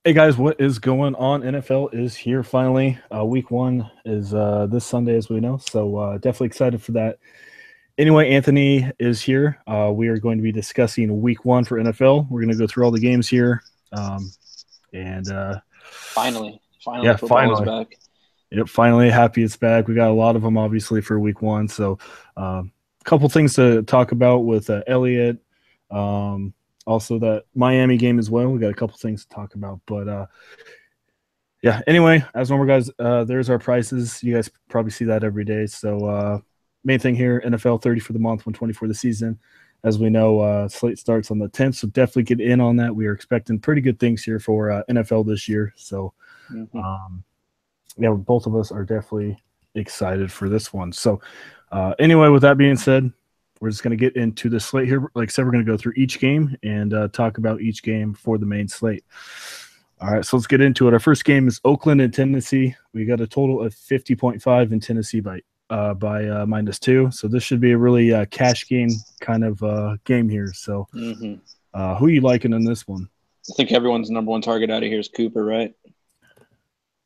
Hey guys, what is going on? NFL is here finally. Week one is this Sunday, as we know. So definitely excited for that. Anyway, Anthony is here. We are going to be discussing week one for NFL. We're going to go through all the games here. Um, and Finally, yeah, football is finally. back. Yep, finally happy it's back. We got a lot of them, obviously, for week one. So a couple things to talk about with Elliott. Um, also, that Miami game as well. We got a couple things to talk about. But yeah, anyway, as normal, guys, there's our prices. You guys probably see that every day. So, main thing here, NFL 30 for the month, 120 for the season. As we know, slate starts on the 10th, so definitely get in on that. We are expecting pretty good things here for NFL this year. So, hmm um, yeah, both of us are definitely excited for this one. So, anyway, with that being said, we're just going to get into the slate here. Like I said, we're going to go through each game and talk about each game for the main slate. All right, so let's get into it. Our first game is Oakland and Tennessee. We got a total of 50.5 in Tennessee by -2. So this should be a really cash game kind of game here. So hmm who are you liking in this one? I think everyone's number one target out of here is Cooper, right?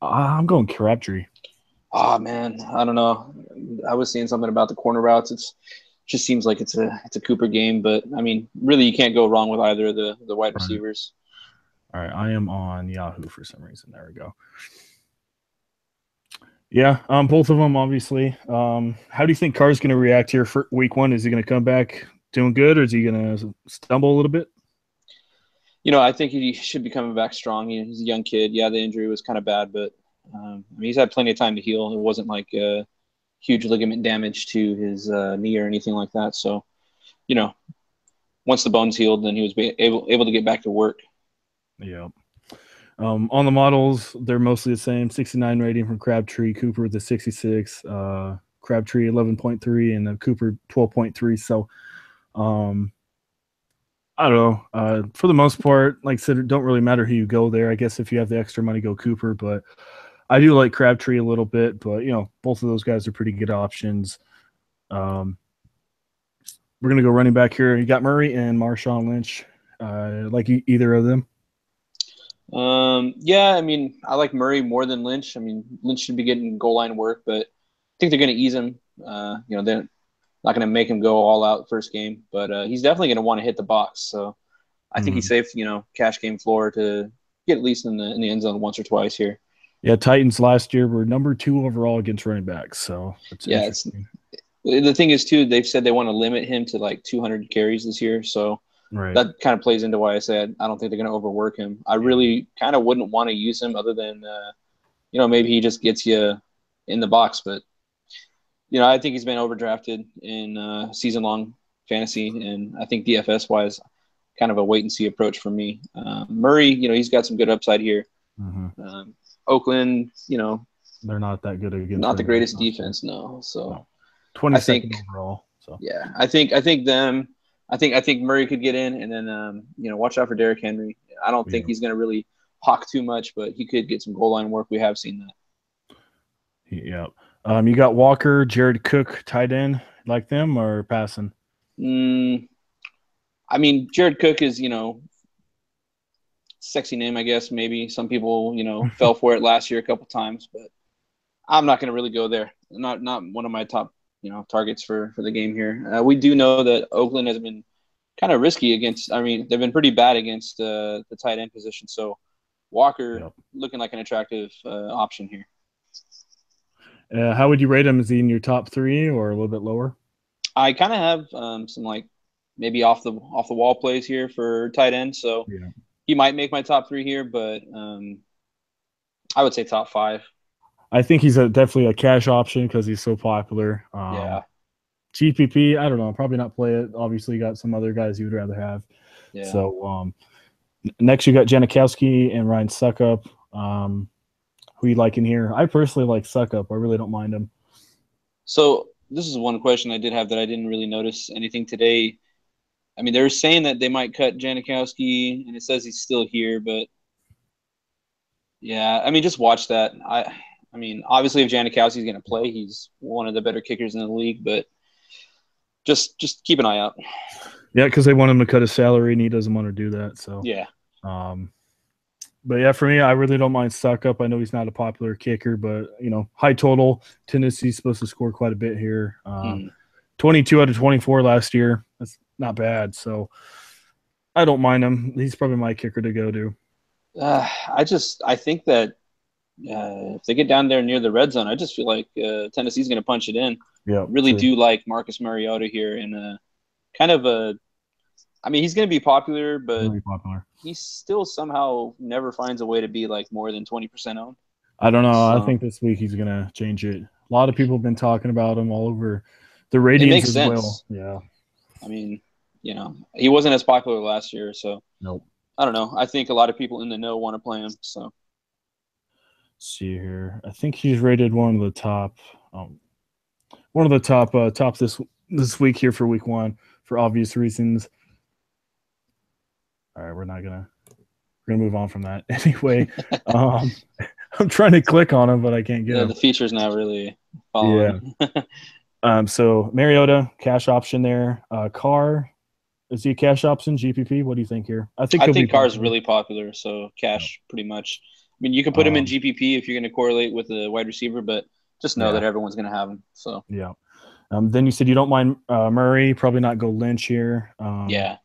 I'm going Crabtree. Oh man, I don't know. I was seeing something about the corner routes. It's just seems like it's a Cooper game, but I mean, really, you can't go wrong with either of the wide Right. receivers. All right, I am on Yahoo for some reason. There we go. Yeah, both of them obviously. How do you think Carr's going to react here for week one? Is he going to come back doing good, or is he going to stumble a little bit? I think he should be coming back strong. He's a young kid. Yeah, the injury was kind of bad, but I mean, he's had plenty of time to heal. It wasn't like huge ligament damage to his knee or anything like that. So, you know, once the bones healed, then he was able to get back to work. Yeah. On the models, they're mostly the same. 69 rating from Crabtree, Cooper the 66, Crabtree 11.3, and Cooper 12.3. So, um, I don't know. For the most part, like I said, it don't really matter who you go there. I guess if you have the extra money, go Cooper. But I do like Crabtree a little bit. But both of those guys are pretty good options. Um, we're gonna go running back here. You got Murray and Marshawn Lynch. Like either of them. Yeah, I mean, I like Murray more than Lynch. I mean, Lynch should be getting goal line work, but I think they're going to ease him. They're not going to make him go all out first game, but he's definitely going to want to hit the box. So I think he's Mhm. safe. Cash game floor to get at least in the end zone once or twice here. Yeah, Titans last year were number two overall against running backs, so that's Yeah, it's interesting. the thing is too. They've said they want to limit him to like 200 carries this year, so Right. that kind of plays into why I said I don't think they're going to overwork him. I really kind of wouldn't want to use him other than maybe he just gets you in the box, but I think he's been overdrafted in season long fantasy, and I think DFS wise, kind of a wait and see approach for me. Murray, he's got some good upside here. Hmm. Um, Oakland, They're not that good against not the running backs greatest last year. defense, no. So No, I 22nd think, overall. So yeah, I think them. I think Murray could get in, and then watch out for Derrick Henry. I don't think yeah, he's going to really hawk too much, but he could get some goal line work. We have seen that. yeah. You got Walker, Jared Cook, tight end. Like them or passing? Mm, I mean, Jared Cook is sexy name, I guess. Maybe some people, fell for it last year a couple times, but I'm not going to really go there. Not one of my top, targets for the game here. We do know that Oakland has been kind of risky against. I mean, they've been pretty bad against the tight end position. So Walker Yep. looking like an attractive option here. How would you rate him? Is he in your top three or a little bit lower? I kind of have some like maybe off the wall plays here for tight end. So Yeah. he might make my top three here, but I would say top five. I think he's definitely a cash option because he's so popular. Yeah, GPP, I don't know, probably not play it. Obviously, you got some other guys you would rather have. yeah. So next, you got Janikowski and Ryan Suckup. Who you like in here? I personally like Suckup. I really don't mind him. So this is one question I did have that I didn't really notice anything today. I mean, they're saying that they might cut Janikowski, and it says he's still here, but yeah, I mean, just watch that. I mean, obviously, if Janikowski's going to play, he's one of the better kickers in the league, but just keep an eye out. Yeah, because they want him to cut his salary, and he doesn't want to do that. So, Yeah, um, But yeah, for me, I really don't mind Suck Up. I know he's not a popular kicker, but high total. Tennessee's supposed to score quite a bit here. Hmm. 22 out of 24 last year. That's not bad. So I don't mind him. He's probably my kicker to go to. I think that if they get down there near the red zone, I just feel like Tennessee's going to punch it in. Yeah, Really true. do like Marcus Mariota here in a kind of a. I mean, he's going to be popular, but Really popular. he still somehow never finds a way to be like more than 20% owned. I don't know. I So think this week he's gonna change it. A lot of people have been talking about him all over the it ratings makes as well. sense. Yeah. I mean, he wasn't as popular last year, so Nope. I don't know. I think a lot of people in the know want to play him. So See here. I think he's rated um, one of the top this week here for week one for obvious reasons. All right, we're gonna move on from that anyway. Um, I'm trying to click on him, but I can't get yeah, him. the feature's not really Yeah. following. So Mariota cash option there. Carr, is he a cash option? GPP? What do you think here? I think I he'll be think Carr is popular. really popular, so Yeah. cash pretty much. I mean, you can put him in Um, GPP if you're going to correlate with a wide receiver, but just know yeah. that everyone's going to have him. So Yeah. Then you said you don't mind Murray. Probably not go Lynch here. yeah,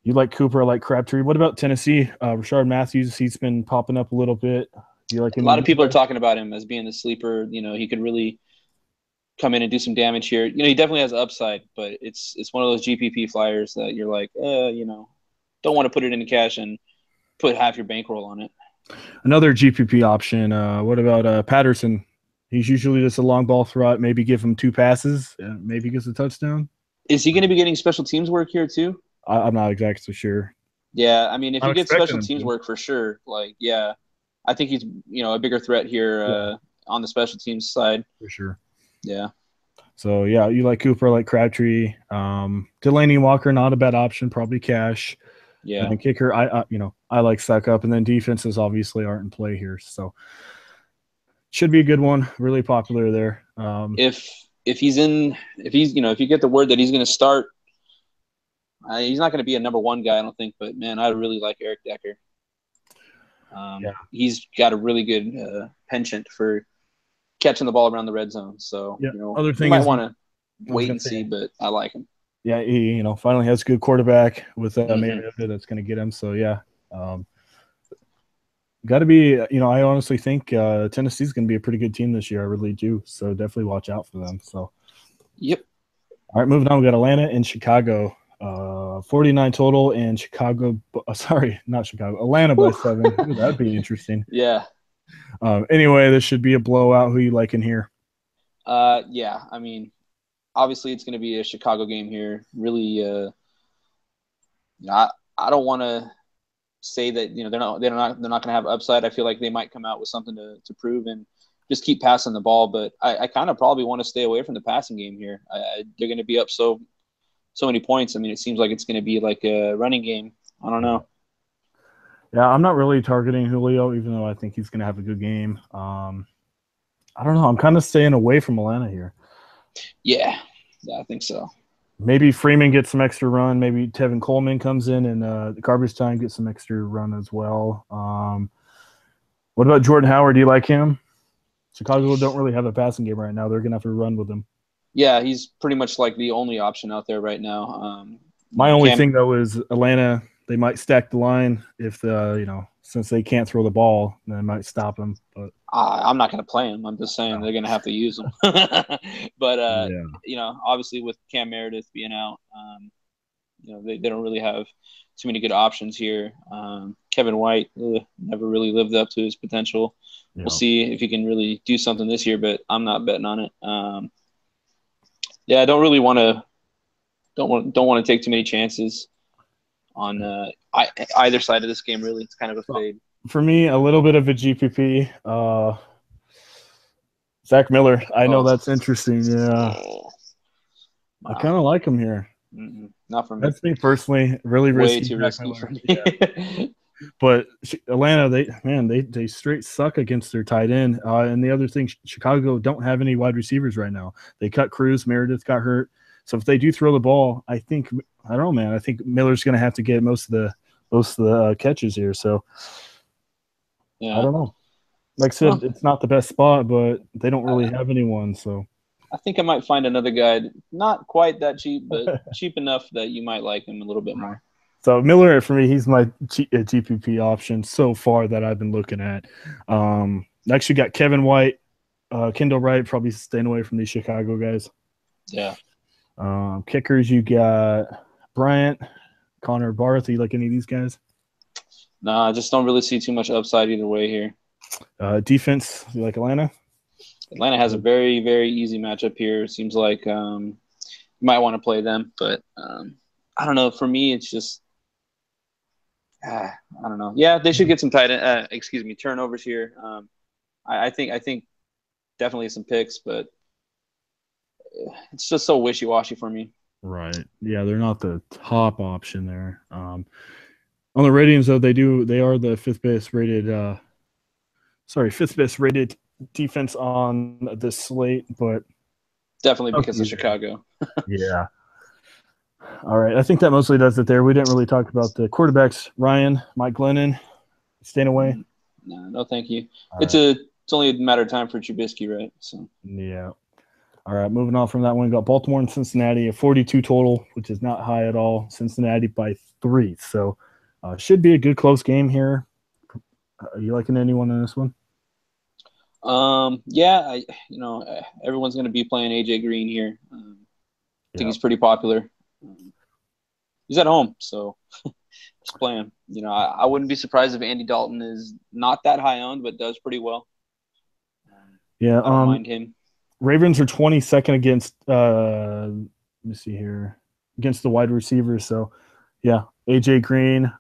You like Cooper. I like Crabtree. What about Tennessee? Rashard Matthews. He's been popping up a little bit. Do you like a him lot in of this people are play? talking about him as being the sleeper. He could really come in and do some damage here. He definitely has upside, but it's one of those GPP flyers that you're like, don't want to put it into cash and put half your bankroll on it. Another GPP option. What about Patterson? He's usually just a long ball threat. Maybe give him two passes. Maybe he gets a touchdown. Is he going to be getting special teams work here too? I'm not exactly sure. Yeah, I mean, if I'm he gets expecting special him teams to. work for sure, like yeah, I think he's a bigger threat here Yeah, on the special teams side. for sure. Yeah, So yeah, you like Cooper, like Crabtree, Delaney Walker, not a bad option, probably cash. And yeah. then kicker, I like Suck Up, and then defenses obviously aren't in play here, so should be a good one. Really popular there. If he's in, if you get the word that he's going to start, he's not going to be a number one guy, I don't think. But man, I really like Eric Decker. Yeah, He's got a really good penchant for catching the ball around the red zone. So yeah. Other you thing might is, want to I was wait gonna and see, say, but I like him. yeah, he finally has a good quarterback with Hmm. Mariota that's going to get him. So yeah, got to be. I honestly think Tennessee's going to be a pretty good team this year. I really do. So definitely watch out for them. So Yep. all right, moving on. We got Atlanta and Chicago. 49 total, and Chicago. Sorry, not Chicago. Atlanta by Whew. 7. Ooh, that'd be interesting. Yeah. Anyway, this should be a blowout. Who you like in here? Yeah. I mean, obviously it's going to be a Chicago game here. Really, I don't want to say that they're not going to have upside. I feel like they might come out with something to prove and just keep passing the ball. But I kind of probably want to stay away from the passing game here. They're going to be up so many points. I mean, it seems like it's going to be like a running game. I don't know. Yeah, I'm not really targeting Julio, even though I think he's going to have a good game. I don't know. I'm kind of staying away from Atlanta here. Yeah, I think so. Maybe Freeman gets some extra run. Maybe Tevin Coleman comes in and the garbage time gets some extra run as well. What about Jordan Howard? Do you like him? Chicago don't really have a passing game right now. They're going to have to run with him. Yeah, he's pretty much like the only option out there right now. My only Cam. thing though is Atlanta. They might stack the line if since they can't throw the ball, they might stop them. But I'm not going to play him. I'm just saying they're going to have to use him. But yeah, obviously with Cam Meredith being out, they don't really have too many good options here. Kevin White never really lived up to his potential. We'll see if he can really do something this year, but I'm not betting on it. Yeah, I don't really want to don't want to take too many chances on either side of this game. Really, it's kind of a fade. For me, a little bit of a GPP. Zach Miller. I know that's interesting. Yeah, Wow. I kind of like him here. Not for me. That's me personally. Really Way risky. too Zach risky for Miller. me. Yeah. But Atlanta, they straight suck against their tight end. And the other thing, Chicago don't have any wide receivers right now. They cut Cruz. Meredith got hurt. So if they do throw the ball, I don't know, man. I think Miller's going to have to get most of the catches here. So I Yeah. don't know. Like I said, Well, it's not the best spot, but they don't I, really have anyone. So, I think I might find another guy, not quite that cheap, but cheap enough that you might like him a little bit more. so Miller for me, he's my GPP option so far that I've been looking at. Next, you got Kevin White, Kendall Wright, probably staying away from these Chicago guys. Yeah. Kickers, you got Bryant, Connor Barth. You like any of these guys? Nah, I just don't really see too much upside either way here. Defense, you like Atlanta? Atlanta has a very, very easy matchup here. It seems like you might want to play them, but I don't know. For me, it's just I don't know. Yeah, they should get some turnovers here. I think definitely some picks, but it's just so wishy washy for me. Right. Yeah, they're not the top option there. On the ratings, though, they are the fifth best rated defense on this slate. But Definitely up to because of you there. Chicago. Yeah. All right. I think that mostly does it there. We didn't really talk about the quarterbacks. Ryan, Mike Glennon, staying away. No, no, thank you. All It's right. a it's only a matter of time for Trubisky, right? So Yeah. All right. Moving on from that one, we got Baltimore and Cincinnati, a 42 total, which is not high at all. Cincinnati by 3. So should be a good close game here. Are you liking anyone in this one? yeah, everyone's going to be playing AJ Green here. I think Yeah. he's pretty popular. Um, he's at home, so just play him. I wouldn't be surprised if Andy Dalton is not that high owned, but does pretty well. Yeah. I don't mind him. Ravens are 22nd against let me see here, against the wide receivers. So yeah, AJ Green.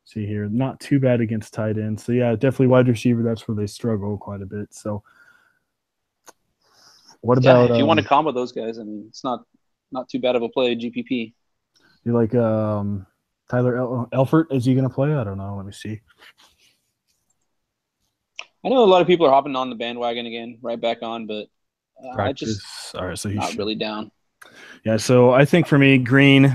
See here, not too bad against tight ends. So yeah, definitely wide receiver. That's where they struggle quite a bit. So what Yeah, about if you want to combo those guys, I mean, it's not too bad of a play GPP. you like Tyler Elfert? Is he going to play? I don't know. Let me see. I know a lot of people are hopping on the bandwagon again, right back on, but I just Practice. All right, so he not should. really down. Yeah, so I think for me, Green.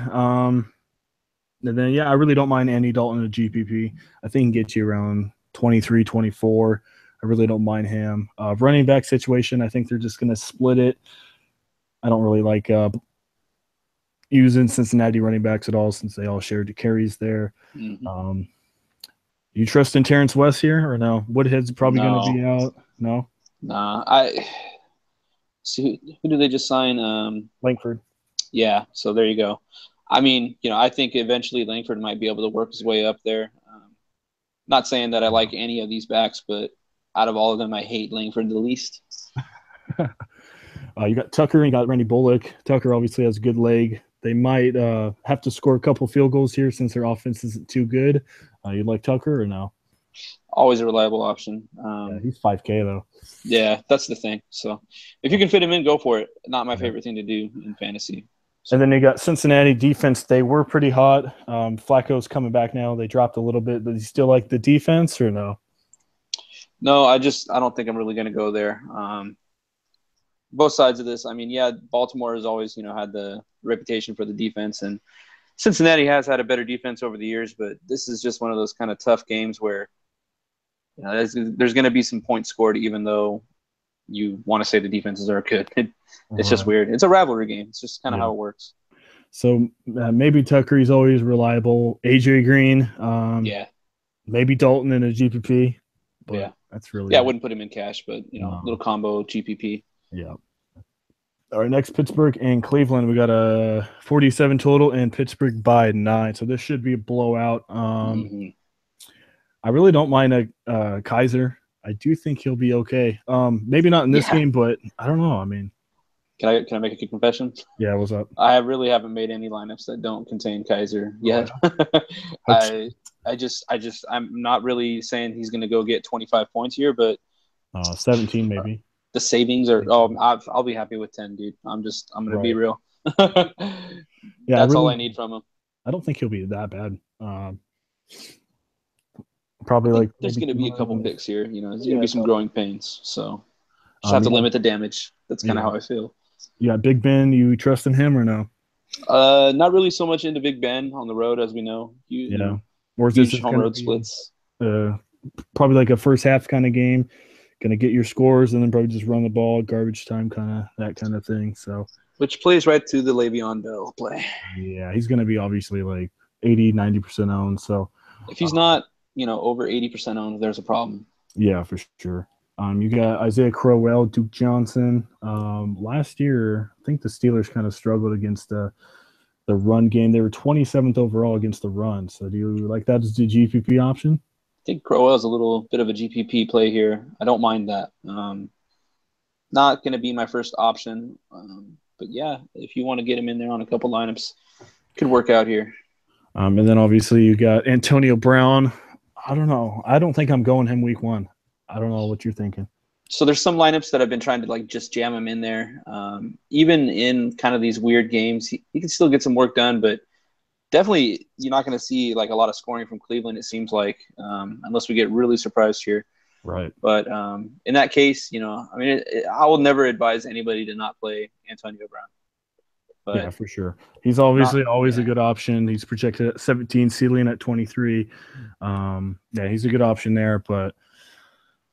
And then yeah, I really don't mind Andy Dalton at GPP. I think he can get you around 23, 24. I really don't mind him. Running back situation, I think they're just going to split it. I don't really like using Cincinnati running backs at all since they all share the carries there. Mm-hmm. You trust in Terrence West here or no? Woodhead's probably going to No, be out. No, nah. I see who do they just sign? Langford. Yeah, so there you go. I mean, I think eventually Langford might be able to work his way up there. Not saying that I like any of these backs, but out of all of them, I hate Langford the least. You got Tucker and you got Randy Bullock. Tucker obviously has a good leg. They might have to score a couple field goals here since their offense isn't too good. You like Tucker or no? Always a reliable option. Yeah, he's 5K though. Yeah, that's the thing. So if you can fit him in, go for it. Not my Yeah. favorite thing to do in fantasy. And So then you got Cincinnati defense. They were pretty hot. Flacco's coming back now. They dropped a little bit, but you still like the defense or no? no, I don't think I'm really going to go there. Both sides of this. I mean, yeah, Baltimore has always had the reputation for the defense, and Cincinnati has had a better defense over the years. But this is just one of those kind of tough games where there's going to be some points scored, even though you want to say the defenses are good. It's just Right. weird. It's a rivalry game. It's just kind of Yeah. how it works. So maybe Tucker, he's always reliable. AJ Green, Yeah, maybe Dalton in a GPP, but yeah, that's really yeah. I it. wouldn't put him in cash, but little No. combo GPP. Yeah. All right, next Pittsburgh and Cleveland. We got a 47 total and Pittsburgh by 9. So this should be a blowout. Mm-hmm. I really don't mind a Kaiser. I do think he'll be okay. Maybe not in this Yeah. game, but I don't know. I mean, Can I make a quick confession? yeah, what's up? I really haven't made any lineups that don't contain Kaiser Oh, yet. yeah. I'm not really saying he's going to go get 25 points here, but 17 maybe. the savings are. Oh, I'll be happy with 10, dude. I'm going to be Right. real. Yeah, That's all I need from him. I don't think he'll be that bad. I Probably think like there's maybe going to be a couple picks here. There's going to be some growing pains. So just have to you got, limit the damage. That's kind of yeah. how I feel. You got Big Ben. You trust in him or no? Not really so much into Big Ben on the road, as we know. You Yeah. know, Or is this huge just home going to road be splits. probably like a first half kind of game, gonna get your scores and then probably just run the ball, garbage time, kind of that kind of thing. So Which plays right to the Le'Veon Bell play. yeah, he's gonna be obviously like 80-90% owned. So If he's not, over 80% owned, there's a problem. yeah, for sure. You got Isaiah Crowell, Duke Johnson. Last year, I think the Steelers kind of struggled against the run game. They were 27th overall against the run. So do you like that as the GPP option? I think Crowell's a little bit of a GPP play here. I don't mind that. Not going to be my first option. But yeah, if you want to get him in there on a couple lineups, could work out here. And then obviously you got Antonio Brown. I don't know. I don't think I'm going him week 1. I don't know what you're thinking. So there's some lineups that I've been trying to like just jam him in there. Even in kind of these weird games, he can still get some work done, but definitely you're not going to see like a lot of scoring from Cleveland, it seems like, unless we get really surprised here. Right. But in that case, I will never advise anybody to not play Antonio Brown. But yeah, for sure. He's obviously always yeah. a good option. He's projected at 17, ceiling at 23. Yeah, he's a good option there, but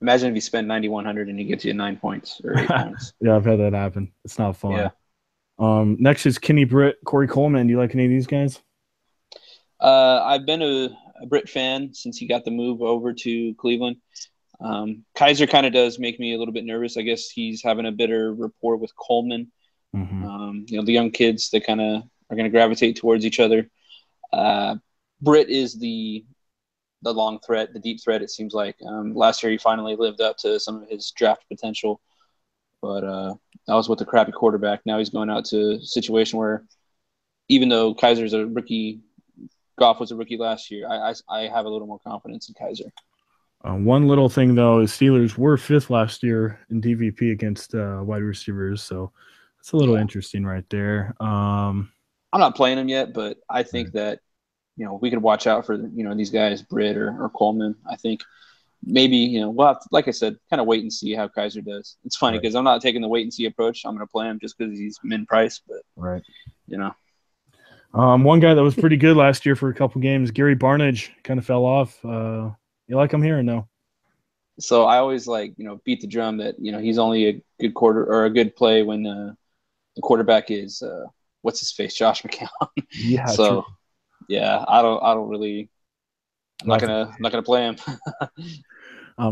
imagine if you spend 9,100 and he gets you 9 points or 8 points. yeah, I've had that happen. It's not fun. Yeah. Next is Kenny Britt, Corey Coleman. Do you like any of these guys? I've been a Britt fan since he got the move over to Cleveland. Kaiser kind of does make me a little bit nervous. I guess he's having a better rapport with Coleman. Mm-hmm. The young kids that kind of are going to gravitate towards each other. Britt is the long threat, the deep threat, it seems like. Last year he finally lived up to some of his draft potential. But that was with a crappy quarterback. Now he's going out to a situation where even though Kaiser's a rookie, Goff was a rookie last year, I have a little more confidence in Kaiser. One little thing, though, is Steelers were 5th last year in DVP against wide receivers. So it's a little interesting right there. I'm not playing him yet, but I think that, we could watch out for, these guys, Britt or Coleman. I think maybe, we'll have to, like I said, kind of wait and see how Kaiser does. It's funny because I'm not taking the wait and see approach. I'm going to play him just because he's min price, but, one guy that was pretty good last year for a couple games, Gary Barnidge, kind of fell off. You like him here or no? So I always beat the drum that, he's only a good quarter or a good play when the quarterback is, what's his face? Josh McCown. Yeah. So, true. Yeah, I don't really, I'm not gonna play him.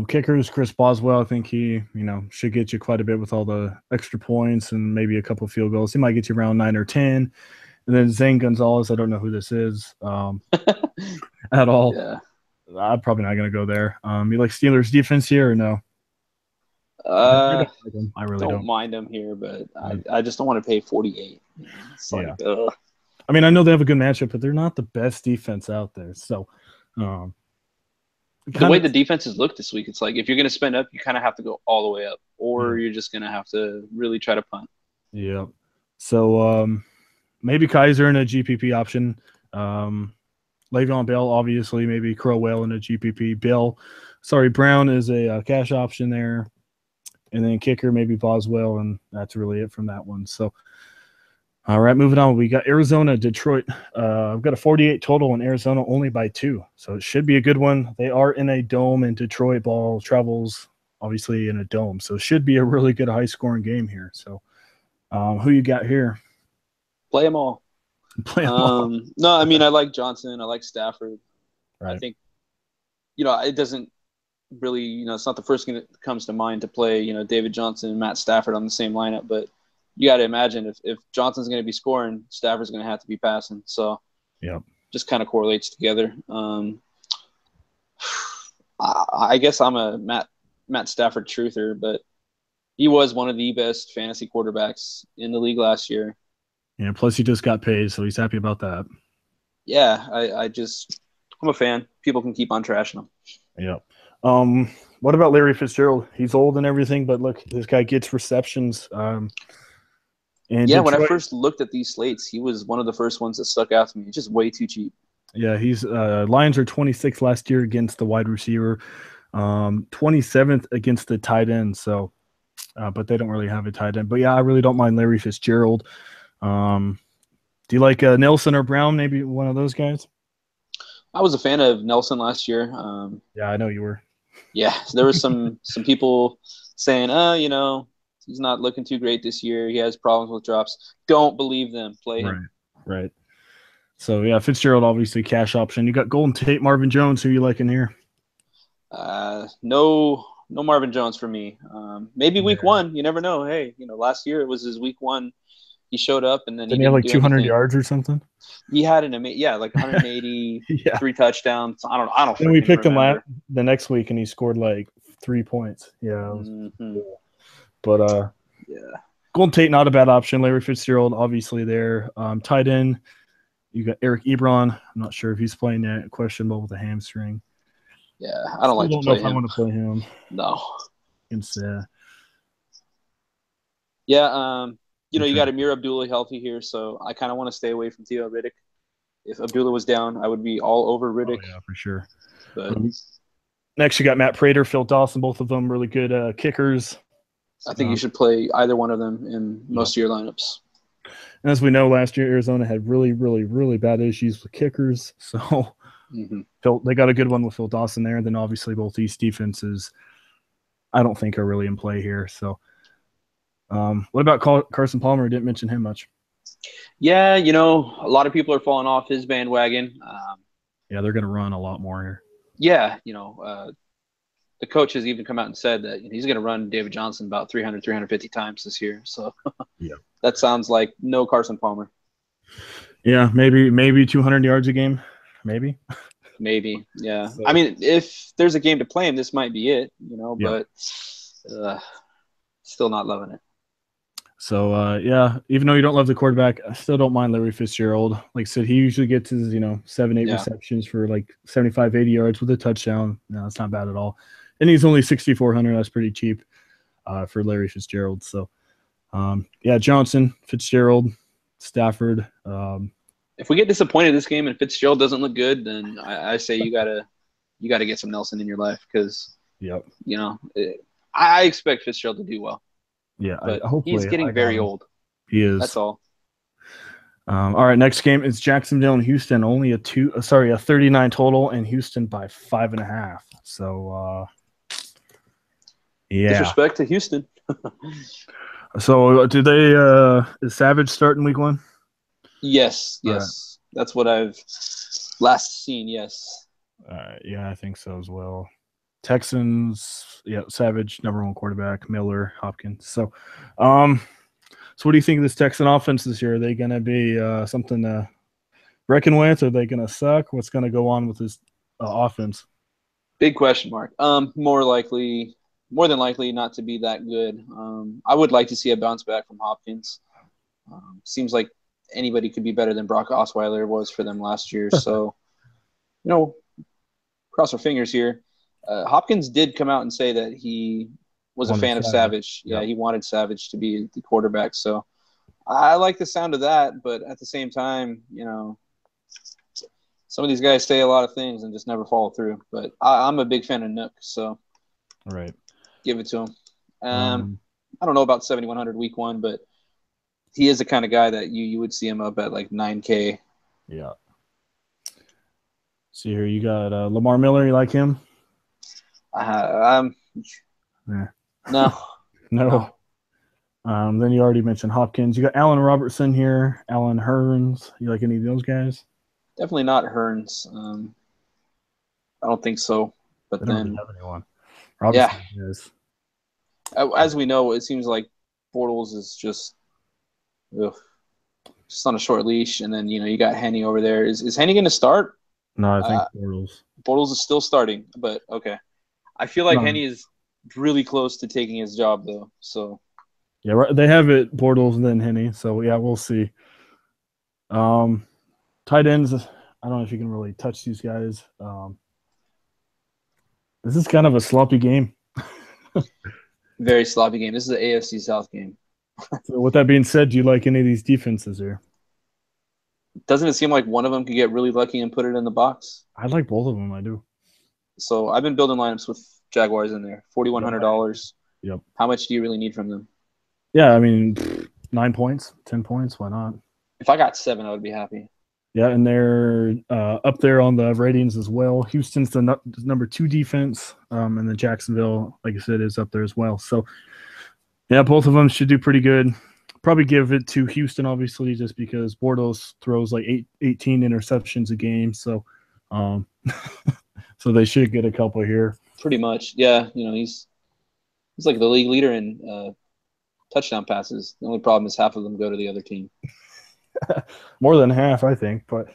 Kicker is Chris Boswell. I think he, should get you quite a bit with all the extra points and maybe a couple field goals. He might get you around 9 or 10. And then Zane Gonzalez, I don't know who this is at all. Yeah. I'm probably not going to go there. You like Steelers defense here or no? I really don't mind them here, but I just don't want to pay 48. It's like, I mean, I know they have a good matchup, but they're not the best defense out there. So the way the defenses look this week, it's like if you're going to spend up, you kind of have to go all the way up, or you're just going to have to really try to punt. Yeah. So maybe Kaiser in a GPP option. Le'Veon Bell, obviously, maybe Crowell in a GPP. Brown is a cash option there. And then kicker, maybe Boswell, and that's really it from that one. So, all right, moving on. We got Arizona, Detroit. I've got a 48 total in Arizona, only by 2. So it should be a good one. They are in a dome, and Detroit ball travels, obviously, in a dome. So it should be a really good high-scoring game here. So who you got here? Play them all. No, I mean, I like Johnson. I like Stafford. Right. I think, it doesn't really, it's not the first thing that comes to mind to play, David Johnson and Matt Stafford on the same lineup. But you got to imagine if Johnson's going to be scoring, Stafford's going to have to be passing. So just kind of correlates together. I guess I'm a Matt Stafford truther, but he was one of the best fantasy quarterbacks in the league last year. Yeah, plus he just got paid, so he's happy about that. Yeah, I'm a fan. People can keep on trashing him. Yeah. What about Larry Fitzgerald? He's old and everything, but look, this guy gets receptions. And Detroit, when I first looked at these slates, he was one of the first ones that stuck out to me. It's just way too cheap. Yeah, he's Lions are 26th last year against the wide receiver, 27th against the tight end. So, but they don't really have a tight end. But yeah, I really don't mind Larry Fitzgerald. Do you like Nelson or Brown? Maybe one of those guys. I was a fan of Nelson last year. Yeah, I know you were. Yeah, there were some people saying, he's not looking too great this year. He has problems with drops. Don't believe them. Play him. Right. Right. So yeah, Fitzgerald obviously cash option. You got Golden Tate, Marvin Jones. Who you like in here? No Marvin Jones for me. Maybe week Yeah. one. You never know. Hey, last year it was his week one. He showed up and then he Didn't he have didn't like do 200 anything. yards or something? He had like 180, Yeah. 3 touchdowns. I don't And we freaking picked him remember. the next week, and he scored like 3 points. Yeah. It was Mm-hmm. cool. But Yeah, Golden Tate, not a bad option. Larry Fitzgerald, obviously there. Tight end, you got Eric Ebron. I'm not sure if he's playing yet. Questionable with a hamstring. yeah. I don't Still like to don't know play if I him. want to play him No. against. Yeah. You Okay. got Amir Abdullah healthy here, so I kind of want to stay away from Theo Riddick. If Abdullah was down, I would be all over Oh Riddick. yeah, for sure. But Next, you got Matt Prater, Phil Dawson, both of them really good kickers. I think you Um, should play either one of them in yeah. most of your lineups. And as we know, last year Arizona had really, really, really bad issues with kickers. So Mm-hmm. they got a good one with Phil Dawson there. And then obviously both these defenses, I don't think are really in play here. So, what about Carson Palmer? Didn't mention him much. Yeah, a lot of people are falling off his bandwagon. Yeah, they're going to run a lot more here. Yeah, the coach has even come out and said that he's going to run David Johnson about 300, 350 times this year. So Yeah, that sounds like no Carson Palmer. yeah, maybe 200 yards a game, maybe. Maybe, yeah. So, I mean, if there's a game to play him, this might be it, yeah. but still not loving it. So yeah, even though you don't love the quarterback, I still don't mind Larry Fitzgerald. Like I said, he usually gets his 7-8 Yeah. receptions for like 75, 80 yards with a touchdown. No, that's not bad at all. And he's only 6,400. That's pretty cheap for Larry Fitzgerald. So yeah, Johnson, Fitzgerald, Stafford. If we get disappointed this game and Fitzgerald doesn't look good, then I say you gotta get some Nelson in your life because Yep. I expect Fitzgerald to do well. Yeah, But he's hopefully I getting got very him. old. He is. That's all. All right, next game is Jacksonville and Houston. Only a 39 total, and Houston by 5.5. So yeah. Disrespect to Houston. So do they? Is Savage starting week 1? Yes. All right. That's what I've last seen. Yes. Yeah, I think so as well. Texans, yeah, Savage, number 1 quarterback, Miller, Hopkins. So what do you think of this Texan offense this year? Are they going to be something to reckon with? Are they going to suck? What's going to go on with this offense? Big question mark. More than likely not to be that good. I would like to see a bounce back from Hopkins. Seems like anybody could be better than Brock Osweiler was for them last year. So, cross our fingers here. Hopkins did come out and say that he was a fan of Savage. Yeah, he wanted Savage to be the quarterback. So I like the sound of that, but at the same time, some of these guys say a lot of things and just never follow through. But I'm a big fan of Nook, so Right. give it to him. I don't know about 7,100 week 1, but he is the kind of guy that you would see him up at like 9K. Yeah. See here, you got Lamar Miller. You like him? Yeah. No. No. Then you already mentioned Hopkins. You got Allen Robertson here, Allen Hurns. You like any of those guys? Definitely not Hearns. I don't think so. But They don't then, really have anyone. Robertson is. As we know, it seems like Bortles is just on a short leash. And then, you got Henny over there. Is Henny going to start? No, I think Bortles. Bortles is still starting, but okay. I feel like Henny is really close to taking his job, though. So yeah, they have it Bortles and then Henny. So yeah, we'll see. Tight ends. I don't know if you can really touch these guys. This is kind of a sloppy game. Very sloppy game. This is the AFC South game. So with that being said, do you like any of these defenses here? Doesn't it seem like one of them could get really lucky and put it in the box? I like both of them. I do. So I've been building lineups with Jaguars in there. $4,100. Yep. How much do you really need from them? Yeah, I mean, 9 points, 10 points. Why not? If I got 7, I would be happy. Yeah, and they're up there on the ratings as well. Houston's the number 2 defense, and then Jacksonville, like I said, is up there as well. So, yeah, both of them should do pretty good. Probably give it to Houston, obviously, just because Bortles throws like 18 interceptions a game. So, um, so they should get a couple here. Pretty much, yeah. He's like the league leader in touchdown passes. The only problem is half of them go to the other team. More than half, I think. But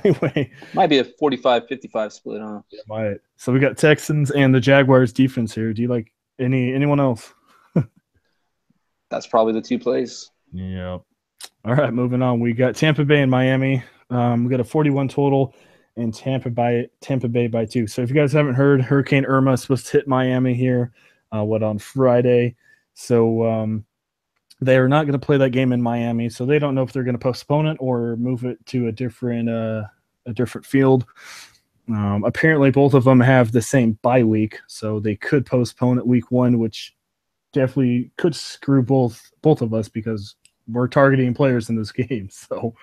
anyway, might be a 45-55 split, huh? Yeah, might. So we got Texans and the Jaguars defense here. Do you like anyone else? That's probably the two plays. Yeah. All right, moving on. We got Tampa Bay and Miami. We got a 41 total, and Tampa Bay by 2. So if you guys haven't heard, Hurricane Irma is supposed to hit Miami here, on Friday. So they are not going to play that game in Miami. So they don't know if they're going to postpone it or move it to a different field. Apparently, both of them have the same bye week, so they could postpone it week 1, which definitely could screw both of us because we're targeting players in this game. So,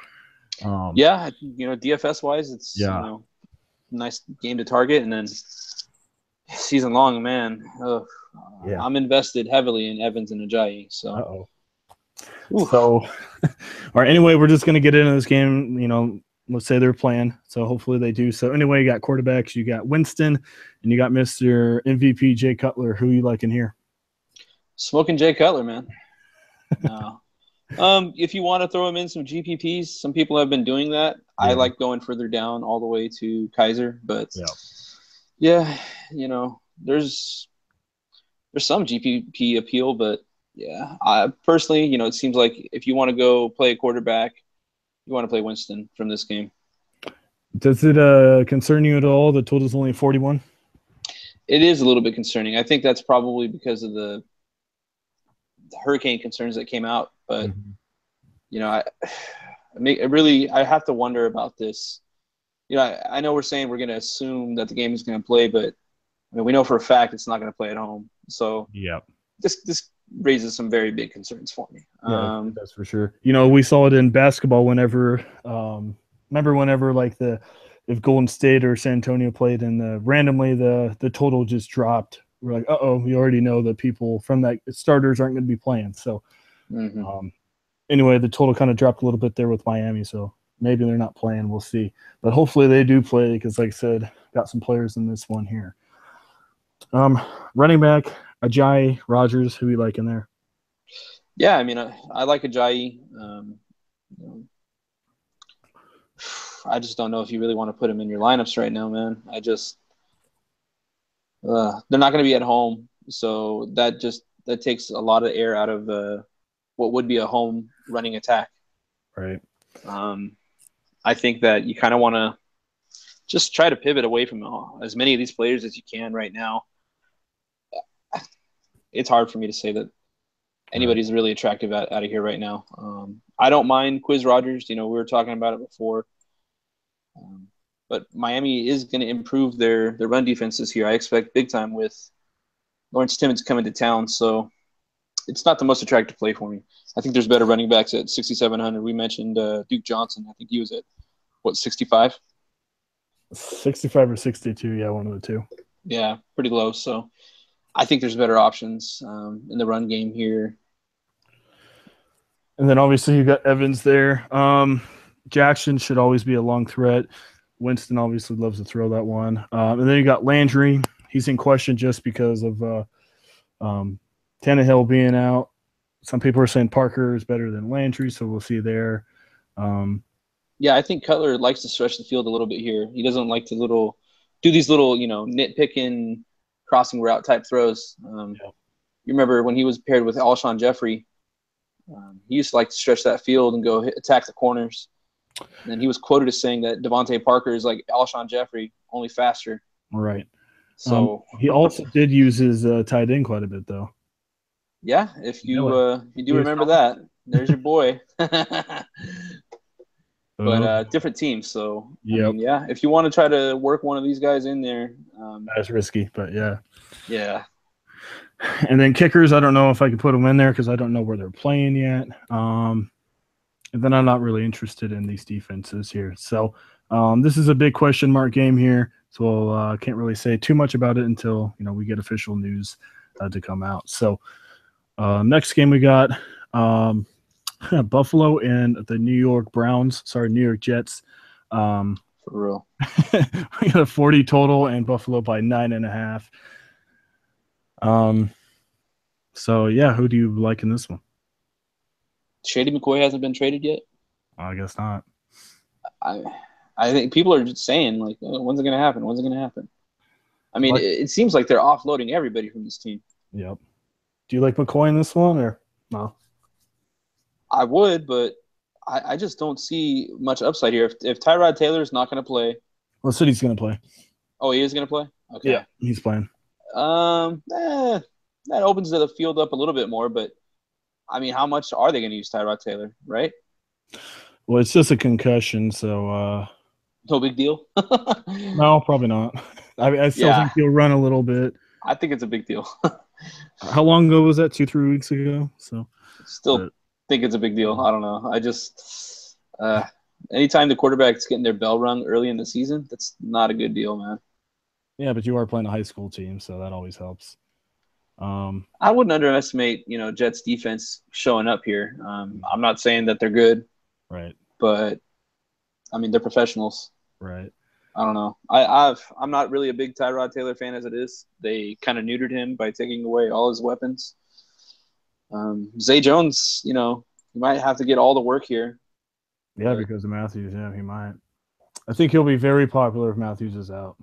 yeah, DFS wise, it's nice game to target, and then season long, man. I'm invested heavily in Evans and Ajayi. So, all right. Anyway, we're just gonna get into this game. Let's say they're playing, so hopefully they do. So anyway, you got quarterbacks, you got Winston, and you got Mr. MVP Jay Cutler. Who you liking here? Smoking Jay Cutler, man. No. If you want to throw him in some GPPs, some people have been doing that. Yeah. I like going further down all the way to Kaiser, but there's some GPP appeal, but yeah, I personally, it seems like if you want to go play a quarterback, you want to play Winston from this game. Does it concern you at all? The total's only 41. It is a little bit concerning. I think that's probably because of the hurricane concerns that came out, but I have to wonder about this. I know we're saying we're going to assume that the game is going to play, but we know for a fact it's not going to play at home. So this raises some very big concerns for me. Yeah, that's for sure. We saw it in basketball whenever, remember whenever if Golden State or San Antonio played and randomly the total just dropped. We're like, we already know that people from that starters aren't going to be playing. So anyway, the total kind of dropped a little bit there with Miami. So maybe they're not playing. We'll see. But hopefully they do play because, like I said, got some players in this one here. Running back, Ajayi, Rodgers, who you like in there? Yeah, I like Ajayi. I just don't know if you really want to put him in your lineups right now, man. They're not going to be at home, so that takes a lot of air out of what would be a home running attack. Right. I think that you kind of want to just try to pivot away from as many of these players as you can right now. It's hard for me to say that anybody's really attractive out of here right now. I don't mind Quiz Rodgers. We were talking about it before. But Miami is going to improve their run defense this year. I expect big time with Lawrence Timmons coming to town. So it's not the most attractive play for me. I think there's better running backs at 6,700. We mentioned Duke Johnson. I think he was at, 65? 65 or 62, yeah, one of the two. Yeah, pretty low. So I think there's better options in the run game here. And then obviously you got Evans there. Jackson should always be a long threat. Winston obviously loves to throw that one. And then you got Landry. He's in question just because of Tannehill being out. Some people are saying Parker is better than Landry, so we'll see there. Yeah, I think Cutler likes to stretch the field a little bit here. He doesn't like to do these little, nitpicking crossing route type throws. You remember when he was paired with Alshon Jeffrey, he used to like to stretch that field and go attack the corners. And he was quoted as saying that Devontae Parker is like Alshon Jeffrey, only faster. Right. So he also did use his tight end quite a bit, though. Yeah, if you do remember that, there's your boy. But different teams, so if you want to try to work one of these guys in there, that's risky, but yeah. And then kickers, I don't know if I can put them in there because I don't know where they're playing yet. And then I'm not really interested in these defenses here. So this is a big question mark game here. So I can't really say too much about it until we get official news to come out. So next game we got Buffalo and the New York New York Jets. For real. We got a 40 total and Buffalo by 9.5. So yeah, who do you like in this one? Shady McCoy hasn't been traded yet. I guess not. I think people are just saying like, when's it gonna happen? When's it gonna happen? I mean, it seems like they're offloading everybody from this team. Yep. Do you like McCoy in this one or no? I would, but I just don't see much upside here. If Tyrod Taylor's not going to play, What city's going to play? Oh, he is going to play. Okay. Yeah, he's playing. That opens the field up a little bit more, but I mean, how much are they going to use Tyrod Taylor, right? Well, it's just a concussion, so no big deal. No, probably not. I still think he'll run a little bit. I think it's a big deal. How long ago was that? 2-3 weeks ago. So still think it's a big deal. I don't know. I just anytime the quarterback's getting their bell rung early in the season, that's not a good deal, man. Yeah, but you are playing a high school team, so that always helps. I wouldn't underestimate, Jets defense showing up here. I'm not saying that they're good, right? But I mean, they're professionals, right? I don't know. I'm not really a big Tyrod Taylor fan as it is. They kind of neutered him by taking away all his weapons. Zay Jones, he might have to get all the work here. Yeah, because of Matthews. Yeah, he might. I think he'll be very popular if Matthews is out.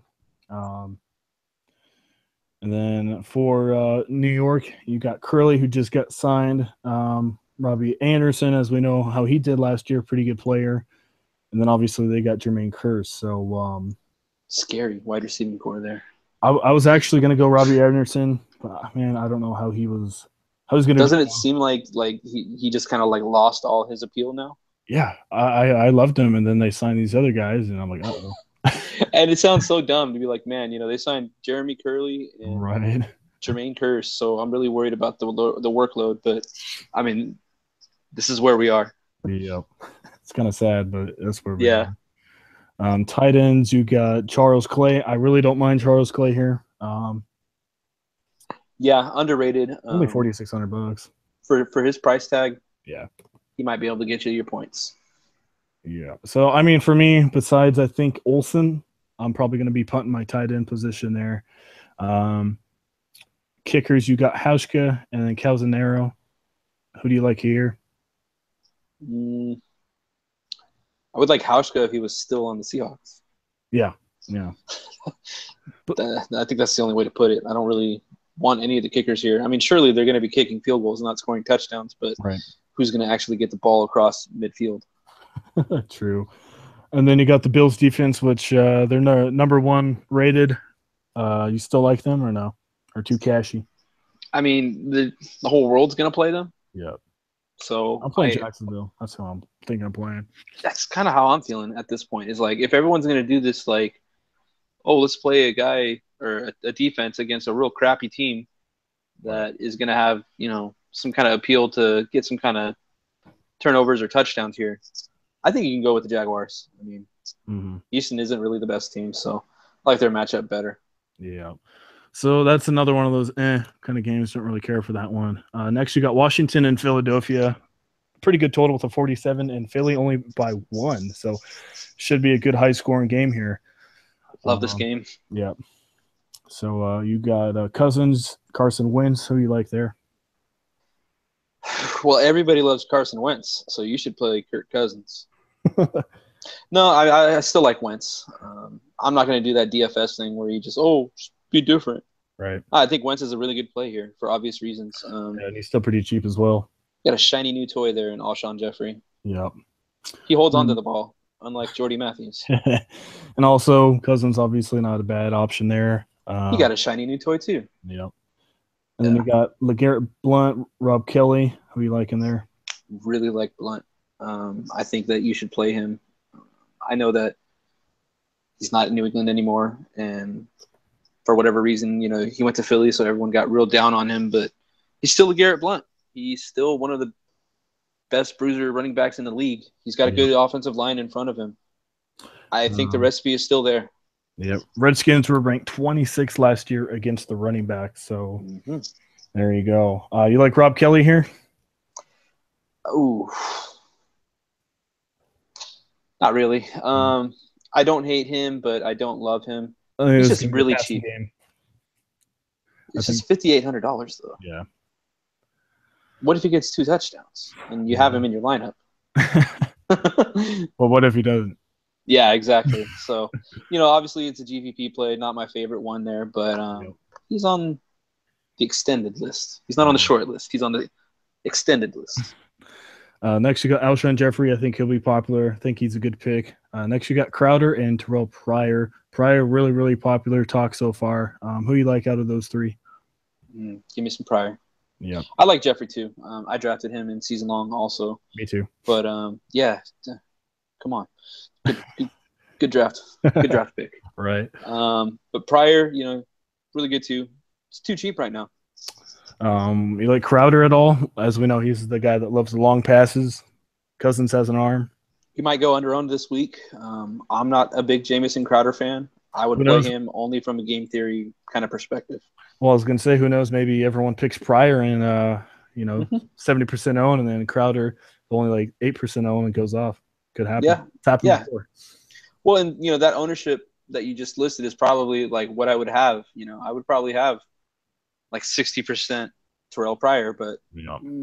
And then for New York, you got Curley, who just got signed. Robbie Anderson, as we know how he did last year, pretty good player. And then obviously they got Jermaine Kearse. So scary wide receiving core there. I was actually going to go Robbie Anderson, but man, I don't know how he was. How he's going to. Doesn't it seem like he just kind of like lost all his appeal now? Yeah, I loved him, and then they signed these other guys, and I'm like, uh-oh. And it sounds so dumb to be like, man, they signed Jeremy Curley and Jermaine Kearse, so I'm really worried about the workload. But I mean, this is where we are. Yep, it's kind of sad, but that's where we are. Tight ends, you got Charles Clay. I really don't mind Charles Clay here. Yeah, underrated. Only $4,600 for his price tag. Yeah, he might be able to get you your points. Yeah. So, I mean, for me, besides, I think Olsen, I'm probably going to be punting my tight end position there. Kickers, you got Hauschka and then Calzanero. Who do you like here? I would like Hauschka if he was still on the Seahawks. Yeah. But I think that's the only way to put it. I don't really want any of the kickers here. I mean, surely they're going to be kicking field goals and not scoring touchdowns, but who's going to actually get the ball across midfield? True. And then you got the Bills defense, which they're number one rated. You still like them or no? Or too cashy? I mean, the whole world's going to play them. Yeah. So I'm playing Jacksonville. That's who I'm thinking of playing. That's kind of how I'm feeling at this point. Is like if everyone's going to do this, like, oh, let's play a guy or a defense against a real crappy team that is going to have, some kind of appeal to get some kind of turnovers or touchdowns here. I think you can go with the Jaguars. I mean, Houston isn't really the best team, so I like their matchup better. Yeah. So that's another one of those kind of games. Don't really care for that one. Next, you got Washington and Philadelphia. Pretty good total with a 47, and Philly only by 1. So should be a good high-scoring game here. Love this game. Yeah. So you got Cousins, Carson Wentz. Who you like there? Well, everybody loves Carson Wentz, so you should play Kirk Cousins. No, I still like Wentz. I'm not going to do that DFS thing where you just be different. Right. I think Wentz is a really good play here for obvious reasons. And he's still pretty cheap as well. Got a shiny new toy there in Alshon Jeffrey. Yep. He holds onto the ball, unlike Jordy Matthews. And also, Cousins obviously not a bad option there. He got a shiny new toy too. Yep. And then you got LeGarrette Blount, Rob Kelly. Who you like in there? Really like Blount. I think that you should play him. I know that he's not in New England anymore, and for whatever reason, he went to Philly, so everyone got real down on him. But he's still LeGarrette Blount. He's still one of the best bruiser running backs in the league. He's got a Yep. good offensive line in front of him. I think the Um, recipe is still there. yep. Redskins were ranked 26 last year against the running back. So there you go. You like Rob Kelly here? Oh, not really. I don't hate him, but I don't love him. I think He's it's just going to be a really passing cheap. game. It's just $5,800 though. Yeah. What if he gets 2 touchdowns and you have him in your lineup? Well, what if he doesn't? Yeah, exactly. So, obviously it's a GVP play, not my favorite one there, but he's on the extended list. He's not on the short list. He's on the extended list. Next, you got Alshon Jeffrey. I think he'll be popular. I think he's a good pick. Next, you got Crowder and Terrell Pryor. Pryor, really, really popular talk so far. Who you like out of those three? Give me some Pryor. Yeah. I like Jeffrey too. I drafted him in season long also. Me too. But yeah, come on, good draft, good draft pick. Right. But Pryor, really good too. It's too cheap right now. You like Crowder at all? As we know, he's the guy that loves the long passes. Cousins has an arm. He might go under-owned this week. I'm not a big Jamison Crowder fan. I would play him only from a game theory kind of perspective. Well, I was going to say, who knows? Maybe everyone picks Pryor and 70% own, and then Crowder only like 8% own and goes off. Could happen. Yeah, it's happened before. Well, and that ownership that you just listed is probably like what I would have. I would probably have like 60% Terrell Pryor, but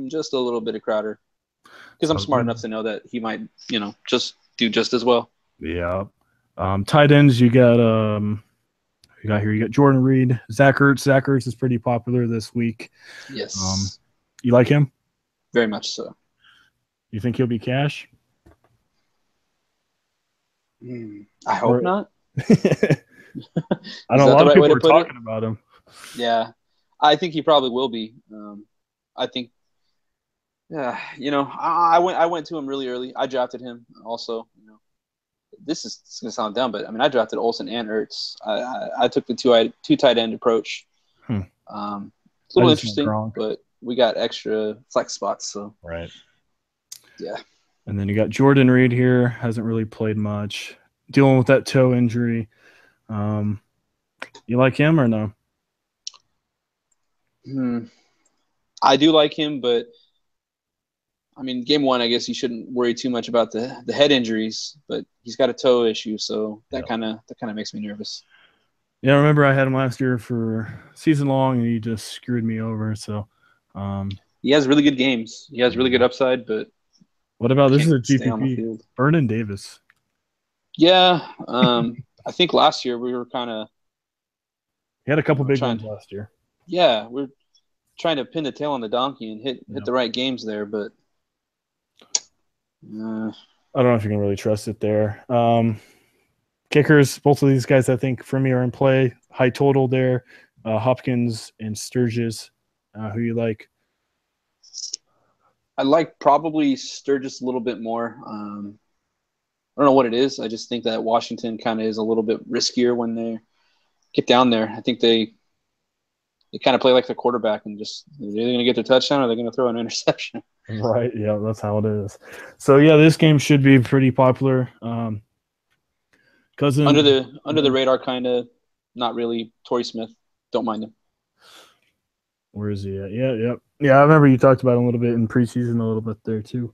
just a little bit of Crowder because I'm smart enough to know that he might, just do just as well. Yeah. Tight ends, you got Jordan Reed, Zach Ertz. Zach Ertz is pretty popular this week. Yes. You like him? Very much so. You think he'll be cash? I hope not. I know a lot of people are talking about him. Yeah, I think he probably will be. I think, I went to him really early. I drafted him also. This is going to sound dumb, but I drafted Olsen and Ertz. I took the two tight end approach. It's a little interesting, but we got extra flex spots. So right, yeah. And then you got Jordan Reed here. Hasn't really played much. Dealing with that toe injury. You like him or no? I do like him, but game one, I guess you shouldn't worry too much about the head injuries, but he's got a toe issue, so that kind of makes me nervous. Yeah, I remember I had him last year for season long, and he just screwed me over. So he has really good games. He has really good upside, but what about this is a GPP? Vernon Davis. Yeah, I think last year we were kind of. He had a couple big ones last year. Yeah, we're trying to pin the tail on the donkey and hit the right games there, but I don't know if you can really trust it there. Kickers, both of these guys, I think, for me, are in play. High total there. Hopkins and Sturgis. Who you like? I like probably Sturgis a little bit more. I don't know what it is. I just think that Washington kind of is a little bit riskier when they get down there. I think they kind of play like the quarterback and just they're either going to get their touchdown or they're going to throw an interception. Right. Yeah, that's how it is. So yeah, this game should be pretty popular. Cousin under the radar, kind of not really. Torrey Smith, don't mind him. Where is he at? Yeah. I remember you talked about him a little bit in preseason, a little bit there too.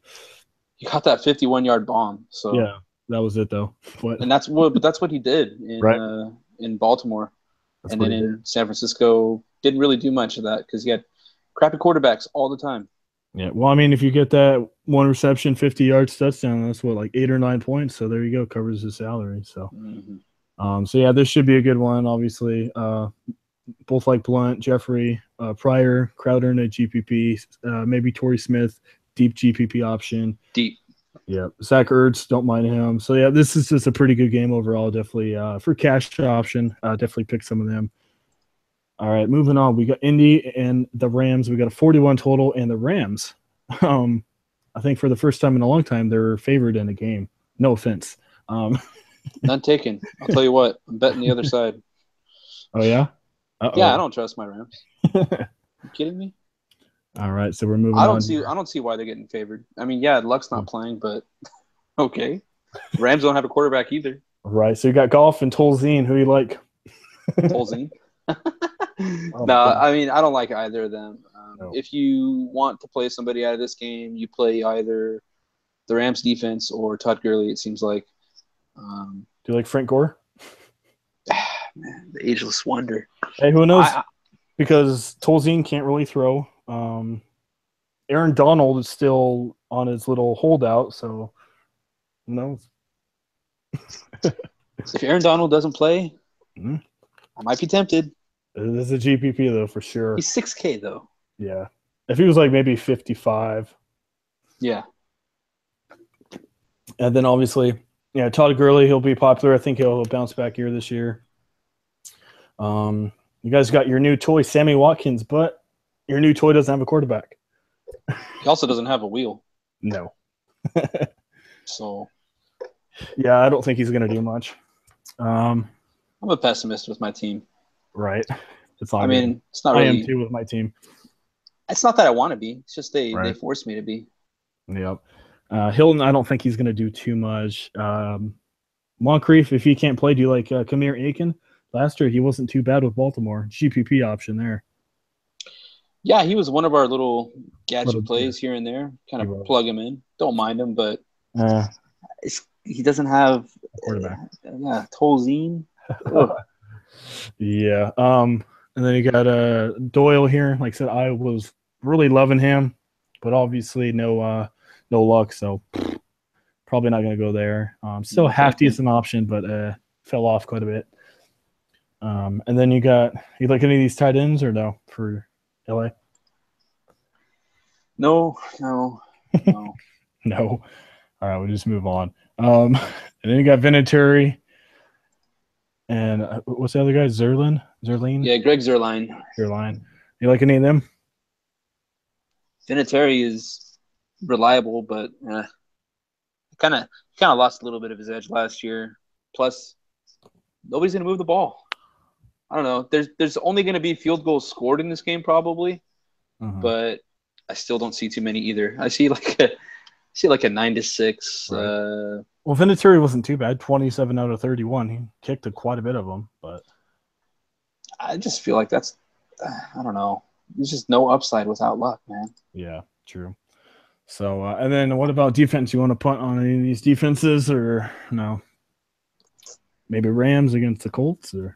He got that 51-yard bomb. So yeah, that was it though. And that's what he did in Baltimore, and then in San Francisco didn't really do much of that because he had crappy quarterbacks all the time. Yeah, well, if you get that one reception, 50 yards touchdown, that's what, like 8 or 9 points. So there you go, covers his salary. So, so yeah, this should be a good one. Obviously, both like Blunt, Jeffrey, Pryor, Crowder in a GPP, maybe Torrey Smith, deep GPP option. Deep. Yeah, Zach Ertz, don't mind him. So yeah, this is just a pretty good game overall. Definitely for cash option, definitely pick some of them. All right, moving on. We got Indy and the Rams. We got a 41 total, and the Rams, I think for the first time in a long time, they're favored in a game. No offense. None taken. I'll tell you what, I'm betting the other side. Oh, yeah? Yeah, I don't trust my Rams. You kidding me? All right, so we're moving on here. I don't see why they're getting favored. I mean, yeah, Luck's not playing, but okay. Rams don't have a quarterback either. Right, so you got Golf and Tolzien. Who you like? Tolzien. Oh No, my goodness. I mean I don't like either of them. No. If you want to play somebody out of this game, you play either the Rams defense or Todd Gurley. It seems like. Do you like Frank Gore? Man, the ageless wonder. Hey, who knows? I Because Tolzien can't really throw. Aaron Donald is still on his little holdout, so who knows? if Aaron Donald doesn't play, Mhm. I might be tempted. This is a GPP though for sure. He's 6K though. Yeah, if he was like maybe 55, Yeah. and then obviously, yeah, Todd Gurley, he'll be popular. I think he'll bounce back here this year. You guys got your new toy, Sammy Watkins, but your new toy doesn't have a quarterback. He also doesn't have a wheel. No. So Yeah, I don't think he's going to do much. I'm a pessimist with my team. Right. It's not I mean, it's not I really. am too with my team. It's not that I want to be. It's just they Right. force me to be. Yep. Hilton, I don't think he's going to do too much. Moncrief, if he can't play, do you like Kamir Aiken? Last year, he wasn't too bad with Baltimore. GPP option there. Yeah, he was one of our little gadget Little- plays here and there. Kind He of was. plug him in. Don't mind him, but Uh, he doesn't have quarterback. Yeah, Tolzien. Ugh. Yeah. And then you got Doyle here. Like I said, I was really loving him, but obviously no luck. So probably not going to go there. Still half decent option, but fell off quite a bit. And then you like any of these tight ends or no for LA? No. No. All right, we'll just move on. And then you got Vinatieri. And what's the other guy? Zerline? Yeah, Greg Zerline. Zerline. You like any of them? Vinatieri is reliable, but kind of lost a little bit of his edge last year. Plus, nobody's going to move the ball. I don't know. There's only going to be field goals scored in this game probably, but I still don't see too many either. I see like a 9-6. Right. Well, Vinatieri wasn't too bad. 27 out of 31. He kicked quite a bit of them, but I just feel like that's I don't know. There's just no upside without luck, man. Yeah, true. So, and then what about defense? You want to punt on any of these defenses or no? Maybe Rams against the Colts or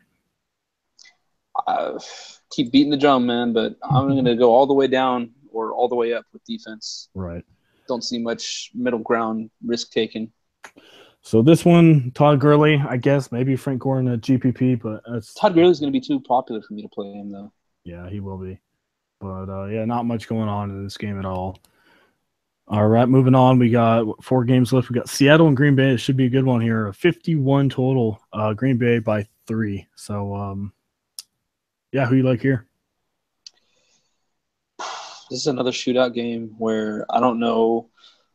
Keep beating the drum, man, but I'm going to go all the way down or all the way up with defense. right. Don't see much middle ground risk taken. So this one, Todd Gurley, I guess maybe Frank Gore in a GPP, but Todd Gurley's going to be too popular for me to play him though. Yeah, he will be. But yeah, not much going on in this game at all. All right, moving on. We got 4 games left. We got Seattle and Green Bay. It should be a good one here. 51 total. Green Bay by 3. So, yeah, who you like here? This is another shootout game where I don't know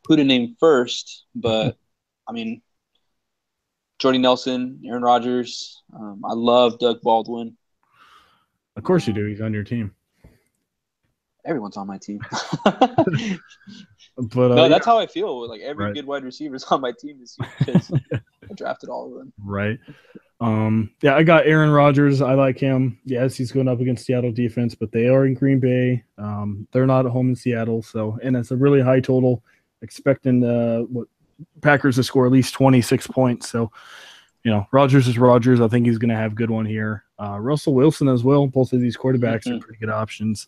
who to name first, but I mean, Jordy Nelson, Aaron Rodgers. I love Doug Baldwin. Of course you do. He's on your team. Everyone's on my team. But no, that's how I feel. Like every Right. good wide receiver is on my team this year because I drafted all of them. Right. Yeah, I got Aaron Rodgers. I like him. Yes, he's going up against Seattle defense, but they are in Green Bay. They're not at home in Seattle, so and it's a really high total. Expecting what Packers to score at least 26 points. So, Rodgers is Rodgers. I think he's going to have a good one here. Russell Wilson as well. Both of these quarterbacks are pretty good options.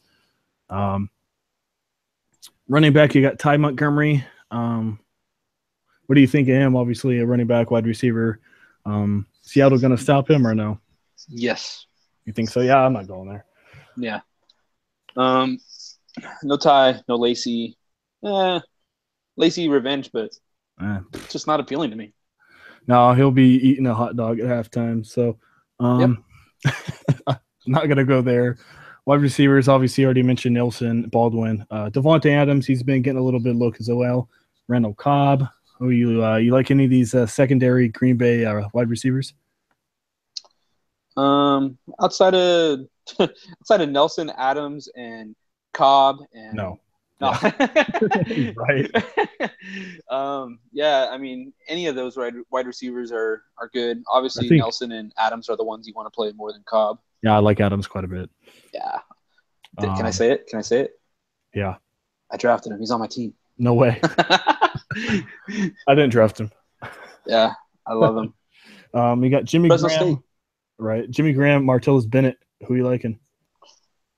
Running back, you got Ty Montgomery. What do you think of him? Obviously, a running back, wide receiver. Seattle going to stop him or no? Yes. You think so? Yeah, I'm not going there. Yeah. No Ty, no Lacey. Lacey revenge, but it's just not appealing to me. No, he'll be eating a hot dog at halftime. So, I'm not going to go there. Wide receivers, obviously, already mentioned Nelson, Baldwin. Devontae Adams, he's been getting a little bit of look as well. Randall Cobb. Oh, you like any of these secondary Green Bay wide receivers? Outside of Nelson, Adams, and Cobb and No. no. Yeah. Right. Yeah, I mean, any of those wide receivers are good. I Obviously, think, Nelson and Adams are the ones you want to play more than Cobb. yeah, I like Adams quite a bit. Yeah. Can I Um, say it? Can I say it? yeah. I drafted him. He's on my team. No way. I didn't draft him. Yeah, I love him. You got Jimmy Fresno Graham, State. right? Jimmy Graham, Martellus Bennett. Who you liking?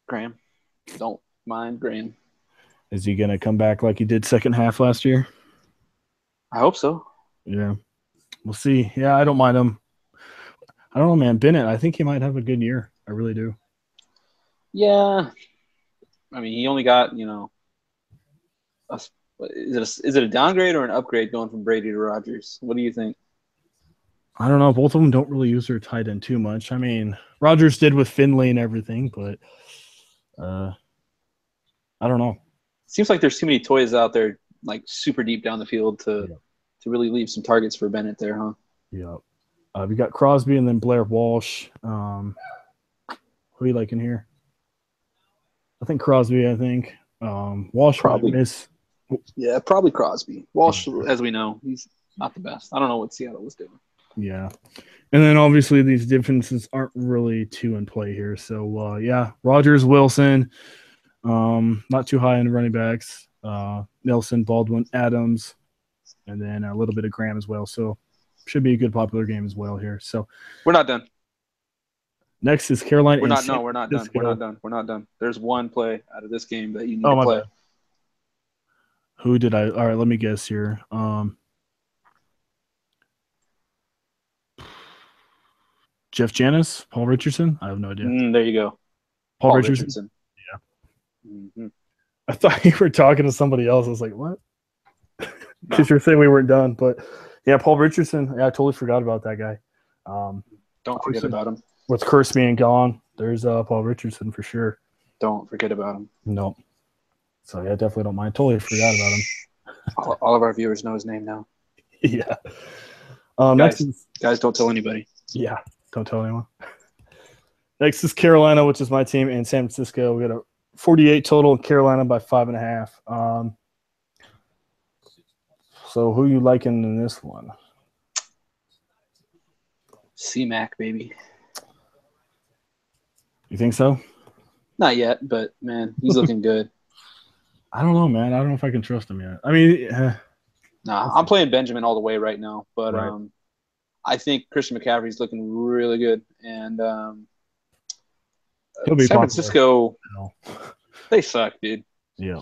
Graham. Don't mind Graham. Is he going to come back like he did second half last year? I hope so. Yeah. We'll see. Yeah, I don't mind him. I don't know, man. Bennett, I think he might have a good year. I really do. Yeah. I mean, he only got, is it a downgrade or an upgrade going from Brady to Rodgers? What do you think? I don't know. Both of them don't really use their tight end too much. I mean, Rodgers did with Finley and everything, but I don't know. Seems like there's too many toys out there, like super deep down the field to really leave some targets for Bennett there, huh? Yeah. We got Crosby and then Blair Walsh. Who you liking here? I think Crosby. I think Walsh Probably. might miss. Yeah, probably Crosby. Walsh, as we know, he's not the best. I don't know what Seattle was doing. Yeah. And then obviously these differences aren't really too in play here. So yeah, Rodgers, Wilson, not too high in running backs. Nelson, Baldwin, Adams, and then a little bit of Graham as well. So should be a good popular game as well here. So we're not done. Next is Carolina. We're not done. We're not done. There's one play out of this game that you need to play. Bad. Who did I? All right, let me guess here. Jeff Janis, Paul Richardson. I have no idea. There you go. Paul Richardson. Yeah. Mm-hmm. I thought you were talking to somebody else. I was like, what? Because you're saying we weren't done. But yeah, Paul Richardson. Yeah, I totally forgot about that guy. Don't forget about him. With Curse being gone, there's Paul Richardson for sure. Don't forget about him. No. So yeah, definitely don't mind. Totally forgot about him. All of our viewers know his name now. Yeah. Guys, don't tell anybody. Yeah, don't tell anyone. Next is Carolina, which is my team, and San Francisco. We got a 48 total. Carolina by 5.5. So who you liking in this one? C-Mac, baby. You think so? Not yet, but man, he's looking good. I don't know, man. I don't know if I can trust him yet. I mean, I'm playing Benjamin all the way right now, but right. I think Christian McCaffrey's looking really good, and San Francisco, they suck, dude. Yeah.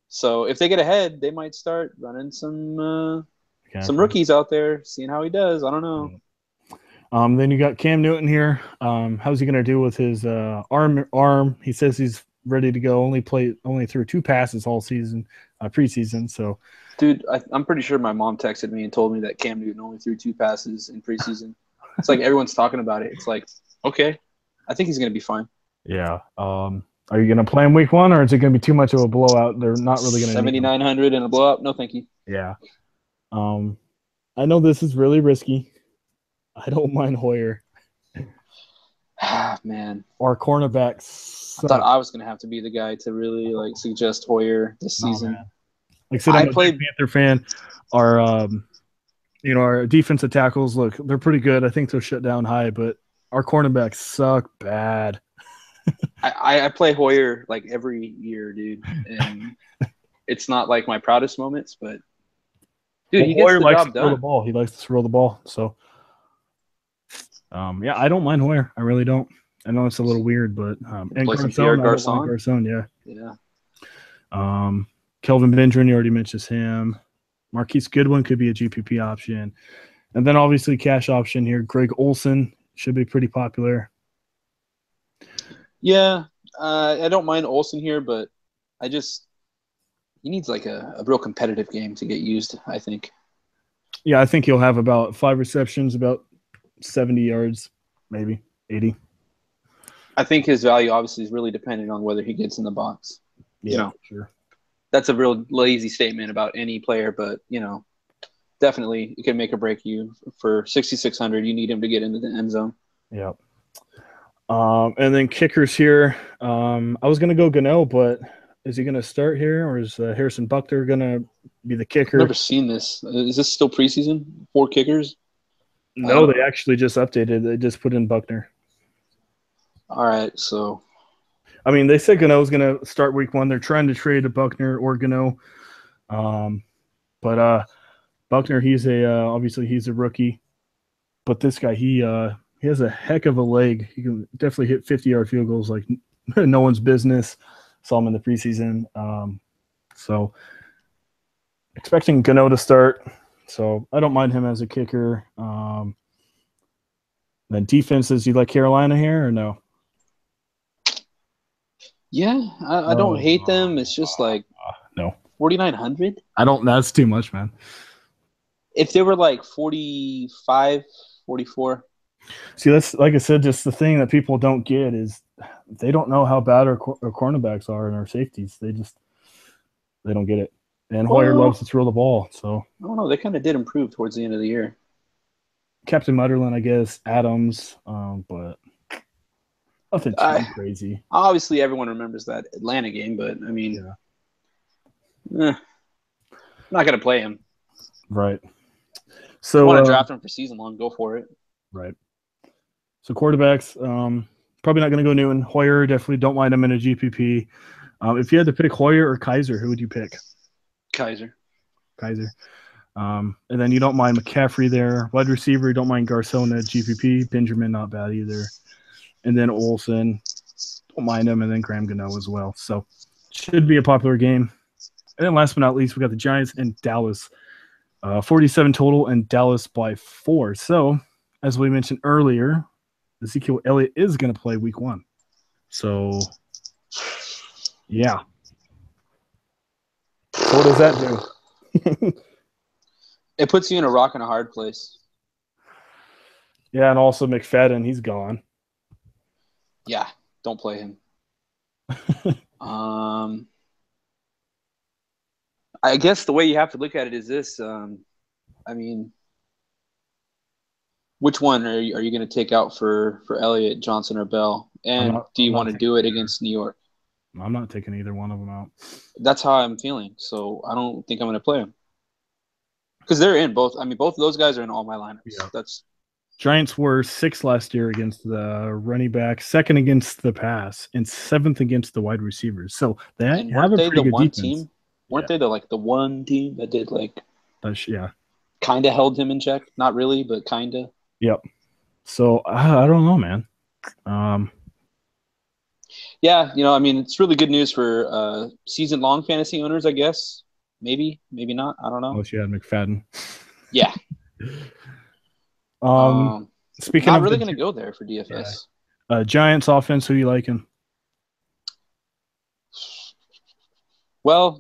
So if they get ahead, they might start running some rookies out there, seeing how he does. I don't know. Yeah. Then you got Cam Newton here. How's he going to do with his arm? He says he's ready to go. Only threw 2 passes all season, preseason. So, dude, I'm pretty sure my mom texted me and told me that Cam Newton only threw 2 passes in preseason. It's like everyone's talking about it. It's like, okay, I think he's going to be fine. Yeah. Are you going to play him week 1, or is it going to be too much of a blowout? They're not really going to 7,900 and a blowout. No, thank you. Yeah. I know this is really risky. I don't mind Hoyer. Man. Our cornerbacks. I thought I was going to have to be the guy to really suggest Hoyer this season. Man. Like I said, I'm a big Panther fan. Our defensive tackles, look, they're pretty good. I think they'll shut down high, but our cornerbacks suck bad. I play Hoyer every year, dude. And it's not my proudest moments, but dude, he gets the job done. He likes to throw the ball. So yeah, I don't mind Hoyer. I really don't. I know it's a little weird, but and Garcon, yeah. Kelvin Benjamin, you already mentioned him. Marquise Goodwin could be a GPP option, and then obviously cash option here. Greg Olsen should be pretty popular. Yeah, I don't mind Olsen here, but he needs a real competitive game to get used, I think. Yeah, I think he'll have about 5 receptions, about 70 yards, maybe 80. I think his value obviously is really dependent on whether he gets in the box. Yeah, sure. That's a real lazy statement about any player, but definitely it can make or break you. For 6,600, you need him to get into the end zone. Yeah. And then kickers here. I was gonna go Gano, but is he gonna start here, or is Harrison Buckner gonna be the I've never kicker? seen this. Is this still preseason? Four kickers? No, they actually just updated. They just put in Buckner. All right, so I mean, they said Gano's gonna start week 1. They're trying to trade a Buckner or Gano. Um, but Buckner, he's a obviously he's a rookie, but this guy he has a heck of a leg. He can definitely hit 50-yard field goals like no one's business. Saw him in the preseason. So expecting Gano to start. So I don't mind him as a kicker. Then defenses, you like Carolina here or no? yeah, I don't hate them. It's just like No, 4,900. I don't. That's too much, man. If they were like 45, 44. See, that's like I said, just the thing that people don't get is they don't know how bad our cornerbacks are and our safeties. They don't get it. And Hoyer loves Well, to throw the ball. So I don't know. They kind of did improve towards the end of the year. Captain Mutterland, I guess, Adams, but nothing too I crazy. Obviously everyone remembers that Atlanta game, but I mean, Yeah. I'm not gonna play him. Right. If you So want to draft him for season long, go for it. right. So quarterbacks, probably not going to go Newton. Hoyer, definitely don't mind him in a GPP. If you had to pick Hoyer or Kaiser, who would you pick? Kaiser. Kaiser. And then you don't mind McCaffrey there. Wide receiver, you don't mind Garcon at GPP. Benjamin, not bad either. And then Olsen, don't mind him. And then Graham Gano as well. So should be a popular game. And then last but not least, we got the Giants and Dallas. 47 total and Dallas by 4. So as we mentioned earlier, Ezekiel Elliott is going to play week 1. So yeah. So what does that do? It puts you in a rock and a hard place. Yeah, and also McFadden, he's gone. Yeah, don't play him. I guess the way you have to look at it is this. I mean, which one are you going to take out for Elliott, Johnson, or Bell? And do I'm you not want to do it either. against New York? I'm not taking either one of them out. That's how I'm feeling. So I don't think I'm going to play them because they're in both. I mean, both of those guys are in all my lineups. Yeah. That's Giants were 6th last year against the running back, 2nd against the pass, and 7th against the wide receivers. So they have weren't a they pretty the good one defense. team? Weren't they the one team that did like Yeah. kind of held him in check? Not really, but kind of. Yep. So I don't know, man. Yeah, I mean, it's really good news for season-long fantasy owners, I guess. Maybe not. I don't know. Unless you had McFadden. Yeah. Speaking Not of really the going to go there for DFS. Giants offense, who you liking? Well,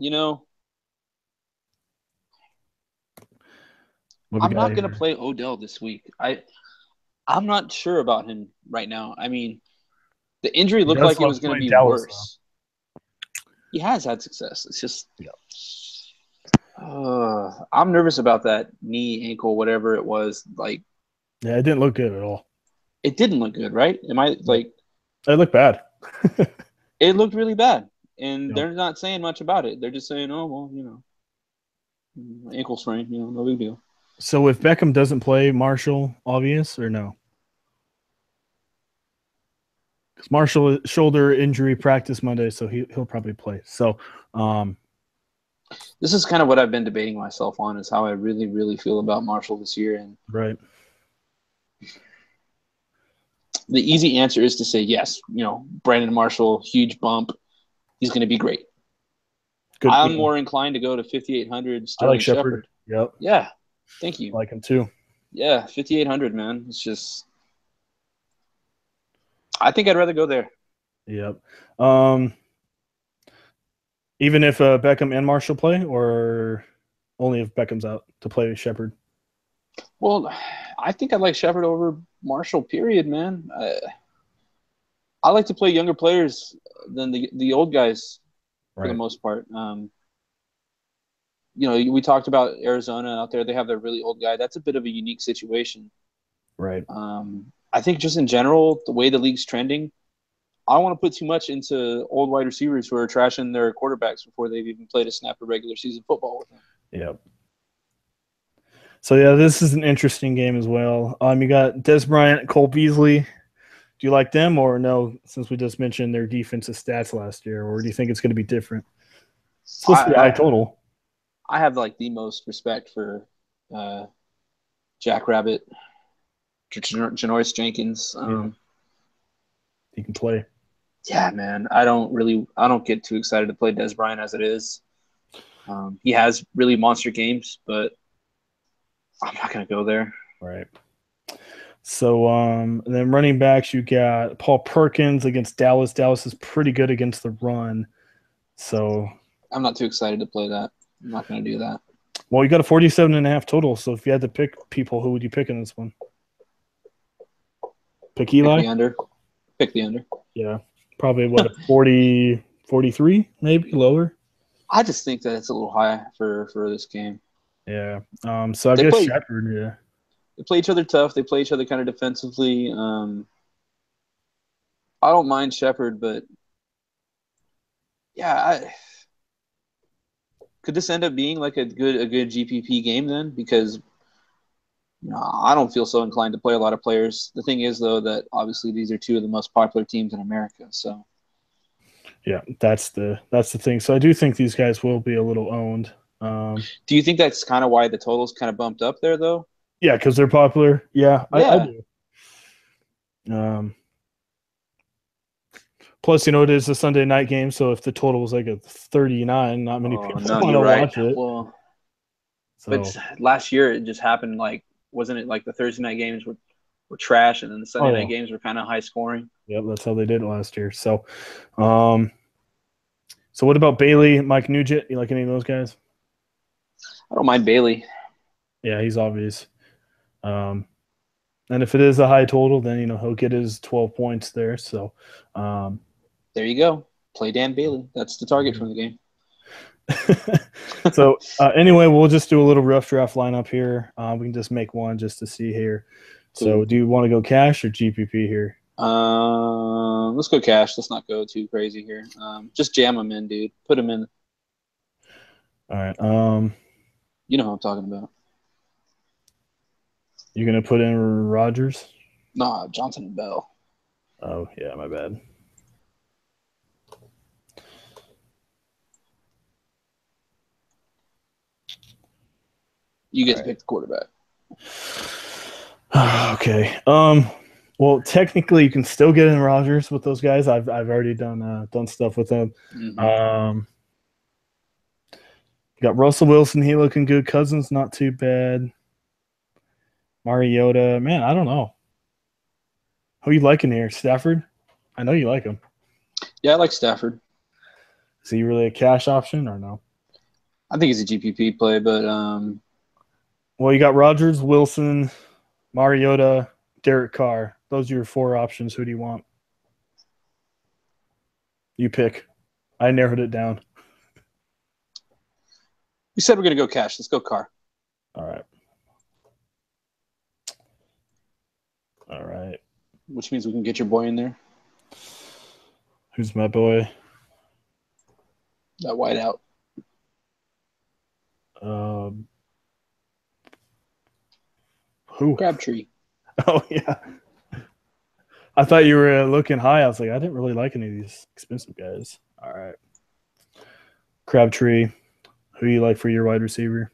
What we I'm got not going to here? play Odell this week. I'm not sure about him right now. I mean, the injury He looked does like it love was going to playing be Dallas, worse. He has had success. It's just, though. I'm nervous about that knee, ankle, whatever it was. Like, Yeah, it didn't look good at all. it didn't look good, right? Am I Nope. like? It looked bad. It looked really bad, and Yep. they're not saying much about it. They're just saying, "Oh well, ankle sprain, no big deal." So if Beckham doesn't play, Marshall, obvious or no? Because Marshall shoulder injury practice Monday, so he'll probably play. So This is kind of what I've been debating myself on is how I really, really feel about Marshall this year. And right. the easy answer is to say yes. Brandon Marshall, huge bump. He's going to be great. Good. I'm more inclined to go to 5,800 I like Sterling Shepard. Shepard. Yep. Yeah, thank you. I like him too. Yeah, 5,800, man. It's just, I think I'd rather go there. Yep. Even if Beckham and Marshall play, or only if Beckham's out to play Shepard. Well, I think I'd like Shepard over Marshall. Period, man. I like to play younger players than the old guys for the most part. We talked about Arizona out there. They have their really old guy. That's a bit of a unique situation. Right. I think just in general, the way the league's trending, I don't want to put too much into old wide receivers who are trashing their quarterbacks before they've even played a snap of regular season football with them. Yep. So yeah, this is an interesting game as well. You got Des Bryant, Cole Beasley. Do you like them or no? Since we just mentioned their defensive stats last year, or do you think it's going to be different? It's supposed to be high total. I have like the most respect for Jack Rabbit, Janoris Jenkins. He can play. Yeah, man. I don't get too excited to play Des Bryant as it is. He has really monster games, but I'm not gonna go there. Right. So then running backs, you got Paul Perkins against Dallas. Dallas is pretty good against the run. So I'm not too excited to play that. I'm not gonna do that. Well, you got a 47.5 total. So if you had to pick people, who would you pick in this one? Pick Eli? Pick the under. Pick the under. Yeah. Probably what, a 40, 43, maybe lower? I just think that it's a little high for this game. Yeah. So I guess Shepard, yeah. They play each other tough. They play each other kind of defensively. I don't mind Shepard, but yeah, could this end up being like a good GPP game then? Because I don't feel so inclined to play a lot of players. The thing is, though, that obviously these are two of the most popular teams in America. So yeah, that's the thing. So I do think these guys will be a little owned. Do you think that's kind of why the total's kind of bumped up there, though? Yeah, because they're popular. Yeah, I do. Plus, it is a Sunday night game, so if the total was like a 39, not many people want to watch it. Well, but last year it just happened. Like, wasn't it like the Thursday night games were trash, and then the Sunday night games were kind of high scoring? Yep, that's how they did it last year. So, so what about Bailey, Mike Nugent? You like any of those guys? I don't mind Bailey. Yeah, he's obvious. And if it is a high total, then he'll get his 12 points there. So, there you go. Play Dan Bailey. That's the target from the game. So anyway, we'll just do a little rough draft lineup here. We can just make one just to see here. Cool. So, do you want to go cash or GPP here? Let's go cash. Let's not go too crazy here. Just jam them in, dude. Put them in. All right. You know what I'm talking about. You're gonna put in Rodgers? Nah, Johnson and Bell. Oh yeah, my bad. You get to pick the quarterback. Okay. Well, technically, you can still get in Rodgers with those guys. I've already done stuff with them. Mm-hmm. Got Russell Wilson. He looking good. Cousins not too bad. Mariota, man, I don't know. Who you liking here? Stafford? I know you like him. Yeah, I like Stafford. Is he really a cash option or no? I think he's a GPP play, but well, you got Rodgers, Wilson, Mariota, Derek Carr. Those are your four options. Who do you want? You pick. I narrowed it down. We said we're going to go cash. Let's go Carr. All right. Which means we can get your boy in there. Who's my boy? That white out. Who? Crabtree. Oh, yeah. I thought you were looking high. I was like, I didn't really like any of these expensive guys. All right. Crabtree. Who you like for your wide receiver?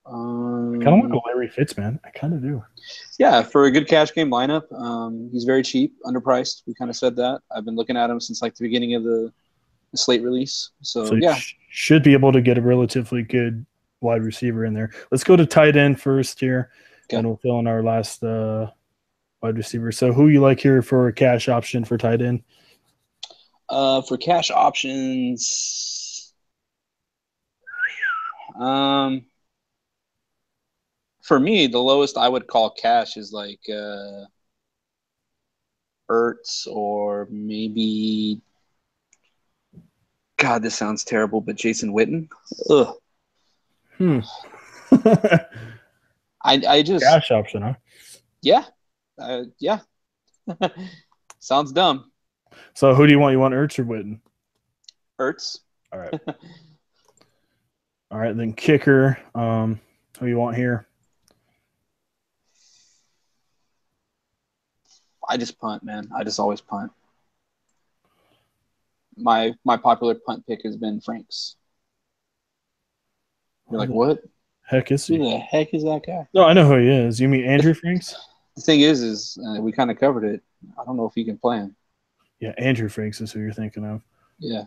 I kind of want to go Larry Fitz, man. I kind of do. Yeah, for a good cash game lineup, he's very cheap, underpriced. We kind of said that. I've been looking at him since like the beginning of the slate release. So yeah. Should be able to get a relatively good wide receiver in there. Let's go to tight end first here, and we'll fill in our last wide receiver. So who you like here for a cash option for tight end? For cash options, for me, the lowest I would call cash is like Ertz or maybe. God, this sounds terrible, but Jason Witten. Ugh. I just cash option, huh? Yeah, Yeah. Sounds dumb. So who do you want? You want Ertz or Witten? Ertz. All right. All right, then kicker. Who you want here? I just punt, man. I just always punt. My popular punt pick has been Franks. You're like, what? Heck is Who he? the heck is that guy? No, I know who he is. You mean Andrew Franks? The thing is we kind of covered it. I don't know if he can play him. Yeah, Andrew Franks is who you're thinking of. Yeah.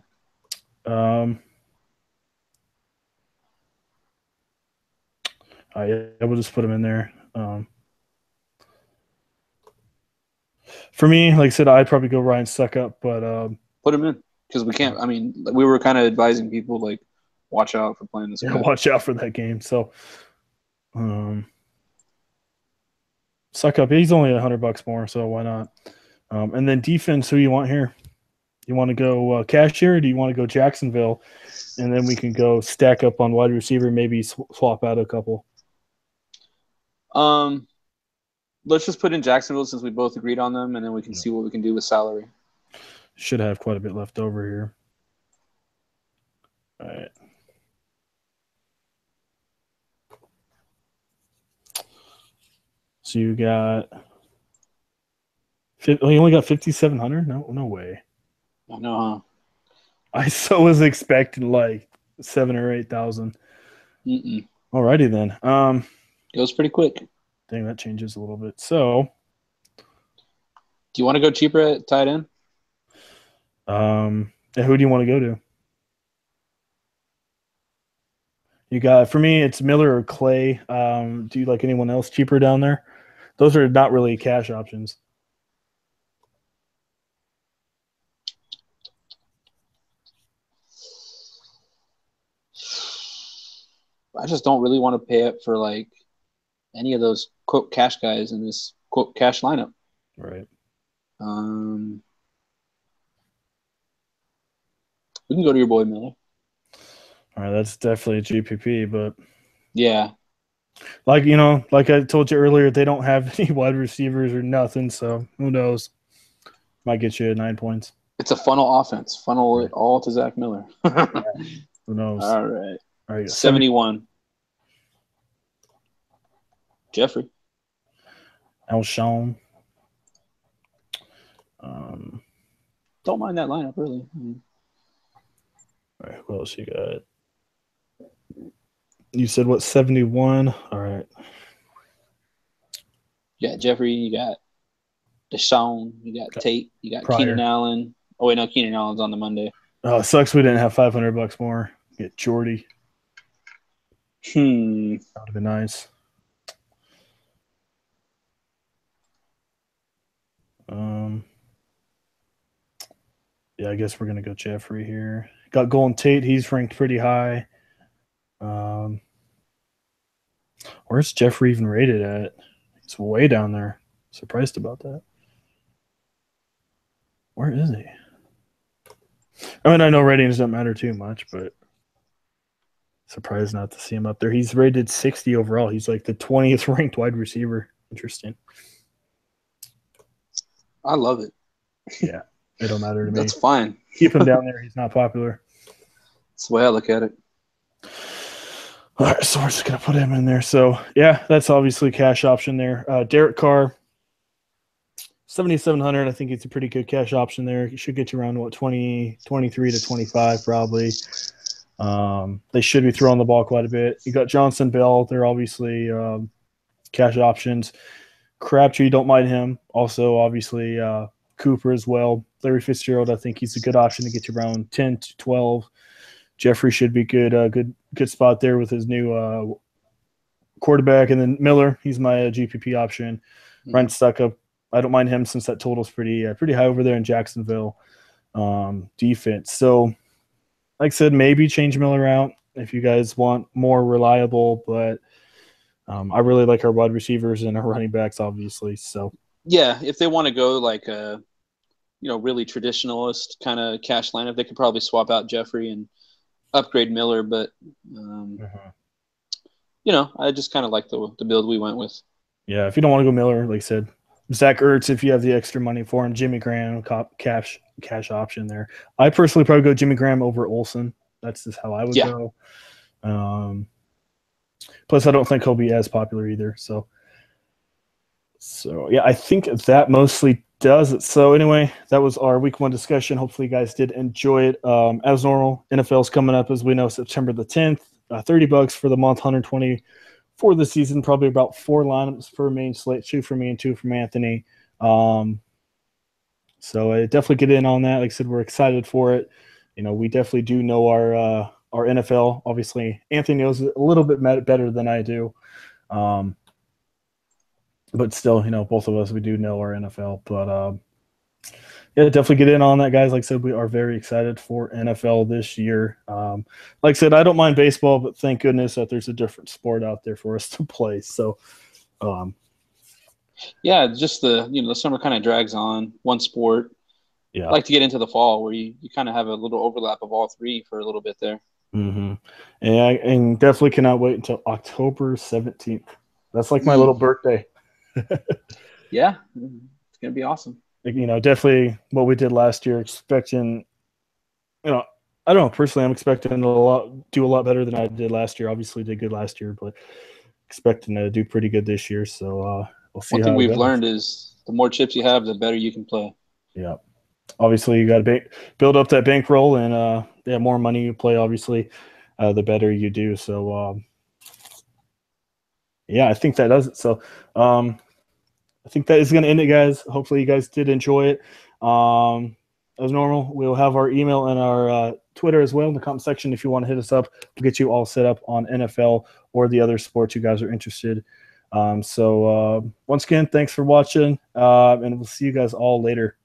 Yeah, we'll just put him in there. For me, like I said, I'd probably go Ryan Suckup, but put him in because we can't. I mean, we were kind of advising people like, watch out for playing this guy. Watch out for that game. So, Suckup, he's only $100 more, so why not? And then defense, who you want here? You want to go cashier, or do you want to go Jacksonville, and then we can go stack up on wide receiver, maybe swap out a couple. Let's just put in Jacksonville since we both agreed on them, and then we can see what we can do with salary. Should have quite a bit left over here. All right. So you got. You only got 5,700? No way. I know, huh? I so was expecting like 7,000 or 8,000. Alrighty then. It was pretty quick. Dang, that changes a little bit. So, do you want to go cheaper at tight end? And who do you want to go to? You got, for me, it's Miller or Clay. Do you like anyone else cheaper down there? Those are not really cash options. I just don't really want to pay up for like any of those quote cash guys in this quote cash lineup. Right. We can go to your boy Miller. All right, that's definitely a GPP, but yeah, like I told you earlier, they don't have any wide receivers or nothing, so who knows? Might get you 9 points. It's a funnel offense. Funnel it all to Zach Miller. Who knows? All right. 71. Jeffrey. Alshon. Don't mind that lineup, really. All right, who else you got? You said what, 71? All right. You got Jeffrey, you got Deshaun, you got Tate, you got Keenan Allen. Oh, wait, no, Keenan Allen's on the Monday. Oh, it sucks we didn't have $500 more. Get Jordy. That would have been nice. Yeah, I guess we're going to go Jeffrey here. Got Golden Tate. He's ranked pretty high. Where's Jeffrey even rated at? He's way down there. Surprised about that. Where is he? I mean, I know ratings don't matter too much, but surprised not to see him up there. He's rated 60 overall. He's like the 20th ranked wide receiver. Interesting. I love it. Yeah, it don't matter to me. That's fine. Keep him down there. He's not popular. That's the way I look at it. All right, so we're just going to put him in there. So, yeah, that's obviously cash option there. Derek Carr, 7,700. I think it's a pretty good cash option there. It should get you around, 23 to 25 probably. They should be throwing the ball quite a bit. You got Johnson, Bell. They're obviously cash options. Crabtree, don't mind him. Also, obviously, Cooper as well. Larry Fitzgerald, I think he's a good option to get you around 10 to 12. Jeffrey should be good. Good spot there with his new quarterback. And then Miller, he's my GPP option. Ryan Stuckup, I don't mind him since that total's pretty high over there in Jacksonville defense. So, like I said, maybe change Miller out if you guys want more reliable, but I really like our wide receivers and our running backs, obviously. So yeah, if they want to go like a really traditionalist kind of cash lineup, they could probably swap out Jeffrey and upgrade Miller. But I just kind of like the build we went with. Yeah, if you don't want to go Miller, like I said, Zach Ertz, if you have the extra money for him, Jimmy Graham, cash option there. I personally probably go Jimmy Graham over Olsen. That's just how I would Yeah. go. Plus, I don't think he'll be as popular either. So yeah, I think that mostly does it. So anyway, that was our week 1 discussion. Hopefully, you guys did enjoy it. As normal, NFL's coming up, as we know, September the 10th. $30 for the month, 120 for the season. Probably about 4 lineups per main slate, 2 for me and 2 from Anthony. So definitely get in on that. Like I said, we're excited for it. We definitely do know our NFL. Obviously, Anthony knows it a little bit better than I do. But still, both of us, we do know our NFL. But yeah, definitely get in on that, guys. Like I said, we are very excited for NFL this year. Like I said, I don't mind baseball, but thank goodness that there's a different sport out there for us to play. So, yeah, just the summer kind of drags on one sport. yeah. I like to get into the fall where you kind of have a little overlap of all three for a little bit there. Mm-hmm. And definitely cannot wait until October 17th. That's like my little birthday. Yeah, it's gonna be awesome. Definitely what we did last year. Expecting, I don't know. Personally, I'm expecting do a lot better than I did last year. Obviously, did good last year, but expecting to do pretty good this year. So we'll see One thing how it we've goes. learned is the more chips you have, the better you can play. Yeah. Obviously, you got to build up that bankroll, and the more money you play, obviously, the better you do. So, yeah, I think that does it. So, I think that is going to end it, guys. Hopefully, you guys did enjoy it. As normal, we'll have our email and our Twitter as well in the comment section if you want to hit us up. We'll get you all set up on NFL or the other sports you guys are interested. So once again, thanks for watching, and we'll see you guys all later.